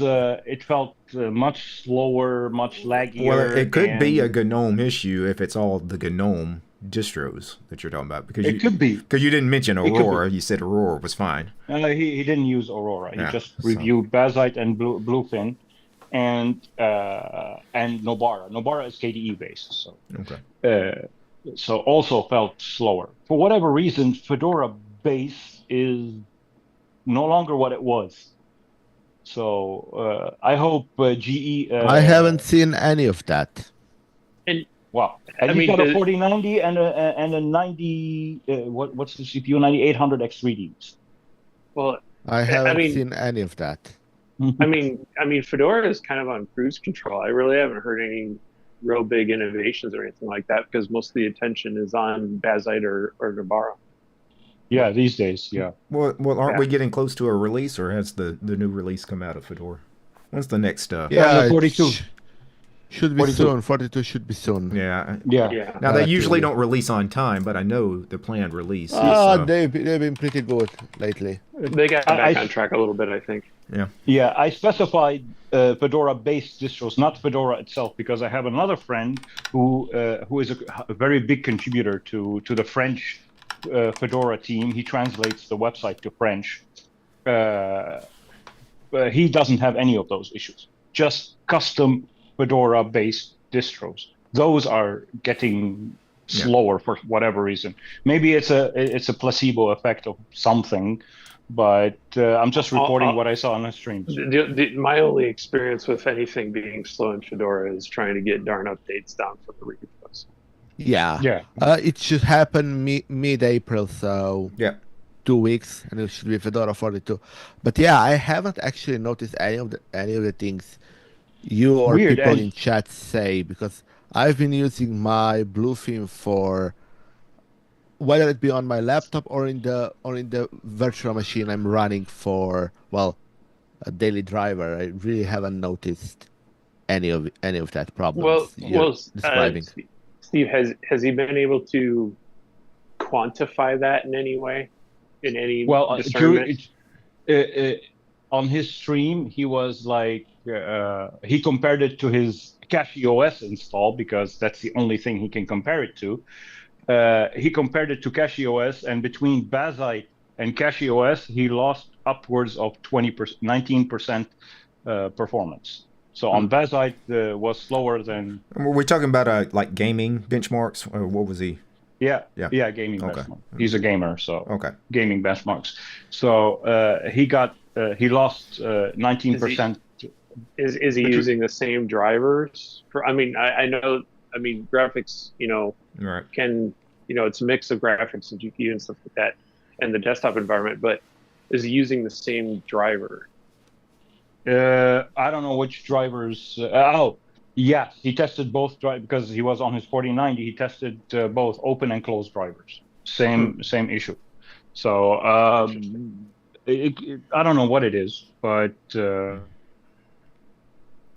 much slower, much laggier. Well, it could be a GNOME issue if it's all the GNOME distros that you're talking about, because it could be, because you didn't mention Aurora. You said Aurora was fine. He didn't use Aurora. He just reviewed Bazite and Bluefin. And Nobara. Nobara is KDE based, so so also felt slower. For whatever reason, Fedora base is no longer what it was. So I hope GE. I haven't seen any of that. And he's got a 4090 and a 90. What's the CPU? 9800 X3Ds. Well, I haven't seen any of that. I mean, Fedora is kind of on cruise control. I really haven't heard any real big innovations or anything like that, because most of the attention is on Bazite or Nobara. Yeah, these days, yeah. Well, aren't we getting close to a release, or has the new release come out of Fedora? When's the next? Yeah, 42. Should be soon. 42 should be soon. Yeah. Yeah. Now they usually don't release on time, but I know the planned release. They've been pretty good lately. They got back on track a little bit, I think. Yeah. Yeah, I specified Fedora-based distros, not Fedora itself, because I have another friend who is a very big contributor to the French Fedora team. He translates the website to French. He doesn't have any of those issues. Just custom Fedora-based distros. Those are getting slower for whatever reason. Maybe it's a placebo effect of something, but I'm just reporting what I saw on the streams. My only experience with anything being slow in Fedora is trying to get darn updates down for the repos. Yeah. It should happen mid-April, so 2 weeks, and it should be Fedora 42. But yeah, I haven't actually noticed any of the things you or people in chat say, because I've been using my Bluefin for, whether it be on my laptop or in the virtual machine I'm running for, a daily driver. I really haven't noticed any of that problem you're describing. Steve, has he been able to quantify that in any way? In any discernment? On his stream, he was like, he compared it to his CachyOS install, because that's the only thing he can compare it to. He compared it to CachyOS, and between Bazzite and CachyOS, he lost upwards of 19% performance. So on Bazzite was slower than. Were we talking about like gaming benchmarks, or what was he? Yeah, gaming benchmark. He's a gamer, so gaming benchmarks. So he lost 19%. Is he using the same drivers? I know graphics, can, it's a mix of graphics and GPU and stuff like that, and the desktop environment, but is he using the same driver? I don't know which drivers. Yes, he tested both drivers, because he was on his 4090. He tested both open and closed drivers. Same issue. So I don't know what it is, but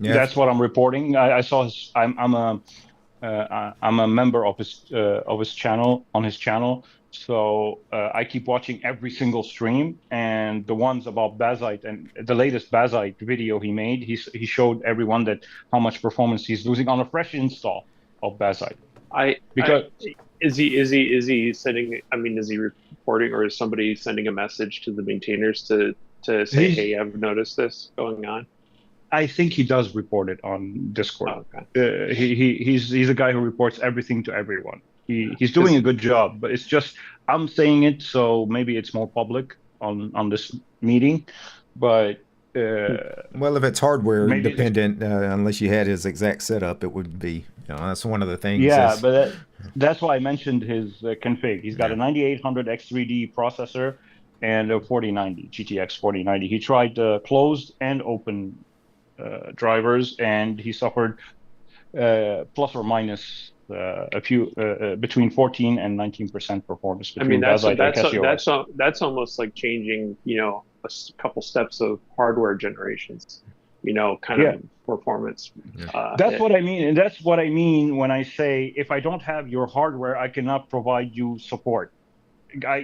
that's what I'm reporting. I saw his. I'm a member of his channel, on his channel. So I keep watching every single stream, and the ones about Bazzite, and the latest Bazzite video he made, he showed everyone how much performance he's losing on a fresh install of Bazzite. Is he sending? Is he reporting, or is somebody sending a message to the maintainers to say, hey, I've noticed this going on? I think he does report it on Discord. Oh, okay. He's a guy who reports everything to everyone. He's doing a good job, but it's just I'm saying it, so maybe it's more public on this meeting. But if it's hardware dependent, unless you had his exact setup, it would be. That's one of the things. Yeah, but that's why I mentioned his config. He's got a 9800 X3D processor and a 4090 GTX 4090. He tried closed and open drivers, and he suffered plus or minus a few between 14 and 19% performance. That's almost like changing, a couple steps of hardware generations, kind of performance. That's what I mean, and that's what I mean when I say, if I don't have your hardware, I cannot provide you support.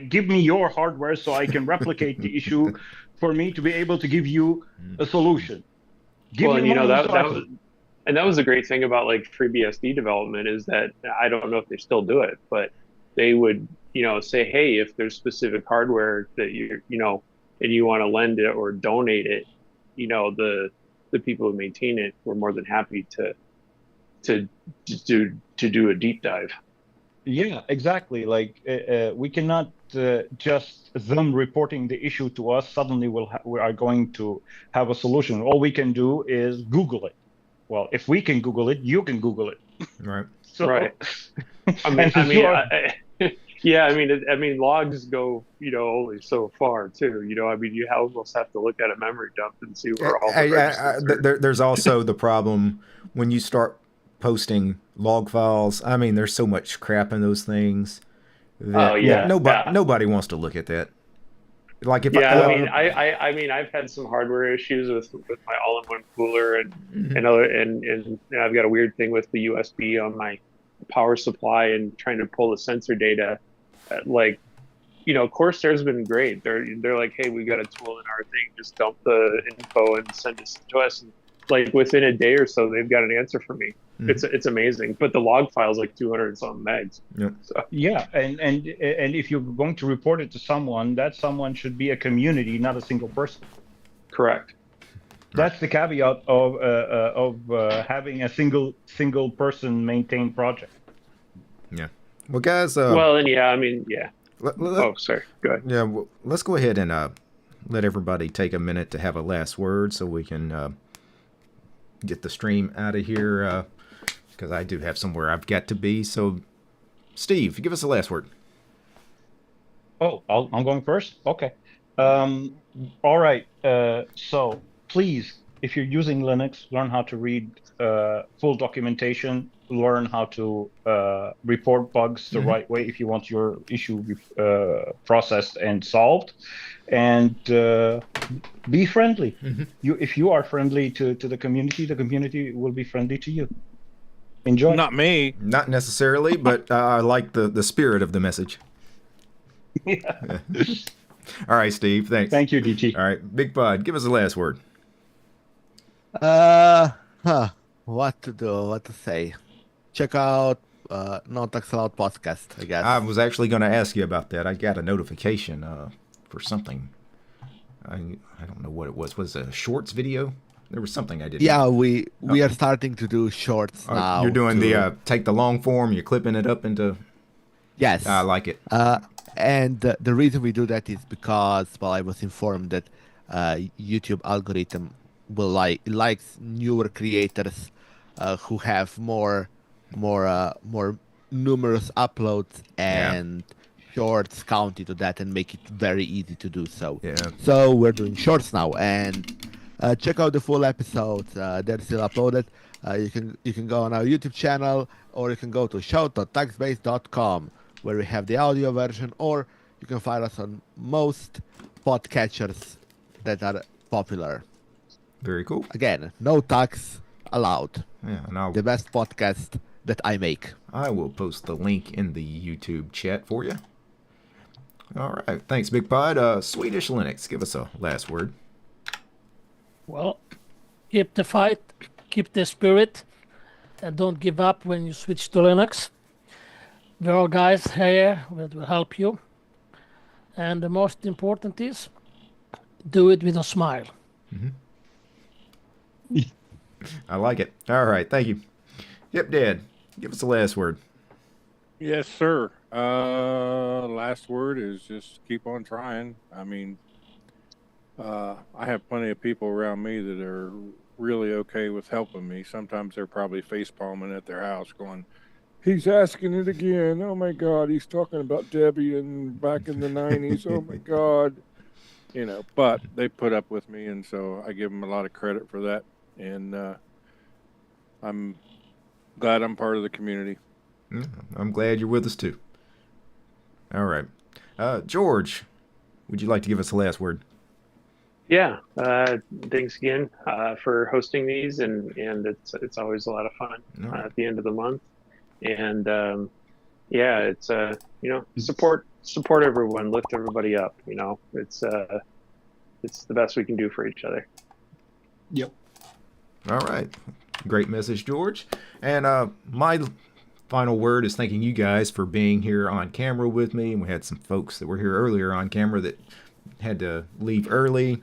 Give me your hardware so I can replicate the issue for me to be able to give you a solution. That was a great thing about like FreeBSD development, is that I don't know if they still do it, but they would, say, hey, if there's specific hardware that and you want to lend it or donate it, the people who maintain it were more than happy to do a deep dive. Yeah, exactly. Like we cannot just them reporting the issue to us suddenly we are going to have a solution. All we can do is Google it. Well, if we can Google it, you can Google it. Right. Right. Logs go, only so far too. You almost have to look at a memory dump and see where all the registers are. There's also the problem when you start posting log files. There's so much crap in those things. Nobody wants to look at that. Like if Yeah, I mean, I've had some hardware issues with my all-in-one cooler, and I've got a weird thing with the USB on my power supply and trying to pull the sensor data. Like, Corsair's been great. They're like, hey, we got a tool in our thing. Just dump the info and send it to us. And like within a day or so, they've got an answer for me. It's amazing. But the log file's like 200 and something megs. Yep. So. Yeah, and if you're going to report it to someone, that someone should be a community, not a single person. Correct. That's the caveat of having a single person maintained project. Yeah. Well, guys. Well, and yeah, I mean, yeah. Oh, sorry. Go ahead. Yeah. Well, let's go ahead and let everybody take a minute to have a last word, so we can get the stream out of here. Because I do have somewhere I've got to be. So, Steve, give us the last word. Oh, I'm going first? Okay. All right. So please, if you're using Linux, learn how to read full documentation, learn how to report bugs the right way if you want your issue processed and solved. And be friendly. If you are friendly to the community will be friendly to you. Enjoy. Not me. Not necessarily, but I like the spirit of the message. Yeah. All right, Steve. Thanks. Thank you, DT. All right, Big Pod, give us the last word. What to do? What to say? Check out No Tax Allowed podcast, I guess. I was actually going to ask you about that. I got a notification for something. I don't know what it was. Was it a shorts video? There was something I did. Yeah, we are starting to do shorts now. You're doing the take the long form, you're clipping it up into. Yes. I like it. And the reason we do that is because, well, I was informed that YouTube algorithm likes newer creators who have more numerous uploads, and shorts count into that and make it very easy to do so. Yeah. So we're doing shorts now, and check out the full episodes. They're still uploaded. You can go on our YouTube channel, or you can go to show.taxbase.com, where we have the audio version, or you can find us on most podcatchers that are popular. Very cool. Again, no tax allowed. Yeah, and the best podcast that I make. I will post the link in the YouTube chat for you. All right. Thanks, Big Pod. Swedish Linux, give us a last word. Well, keep the fight, keep the spirit, and don't give up when you switch to Linux. We're all guys here that will help you. And the most important is, do it with a smile. I like it. All right. Thank you. Yep, Dad, give us the last word. Yes, sir. Last word is just keep on trying. I mean, I have plenty of people around me that are really okay with helping me. Sometimes they're probably facepalming at their house going, he's asking it again. Oh, my God. He's talking about Debian back in the 90s. Oh, my God. But they put up with me, and so I give them a lot of credit for that. And I'm glad I'm part of the community. I'm glad you're with us, too. All right. George, would you like to give us the last word? Yeah. Thanks again for hosting these, and it's always a lot of fun at the end of the month. And it's support everyone, lift everybody up. It's the best we can do for each other. Yep. All right. Great message, George. And my final word is thanking you guys for being here on camera with me. And we had some folks that were here earlier on camera that had to leave early.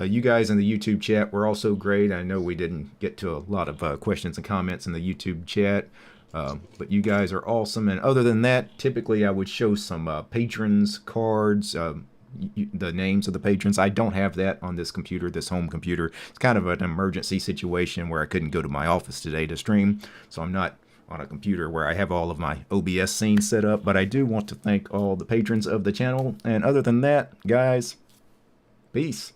You guys in the YouTube chat were also great. I know we didn't get to a lot of questions and comments in the YouTube chat, but you guys are awesome. And other than that, typically I would show some patrons cards, the names of the patrons. I don't have that on this computer, this home computer. It's kind of an emergency situation where I couldn't go to my office today to stream, so I'm not on a computer where I have all of my OBS scenes set up. But I do want to thank all the patrons of the channel. And other than that, guys, peace.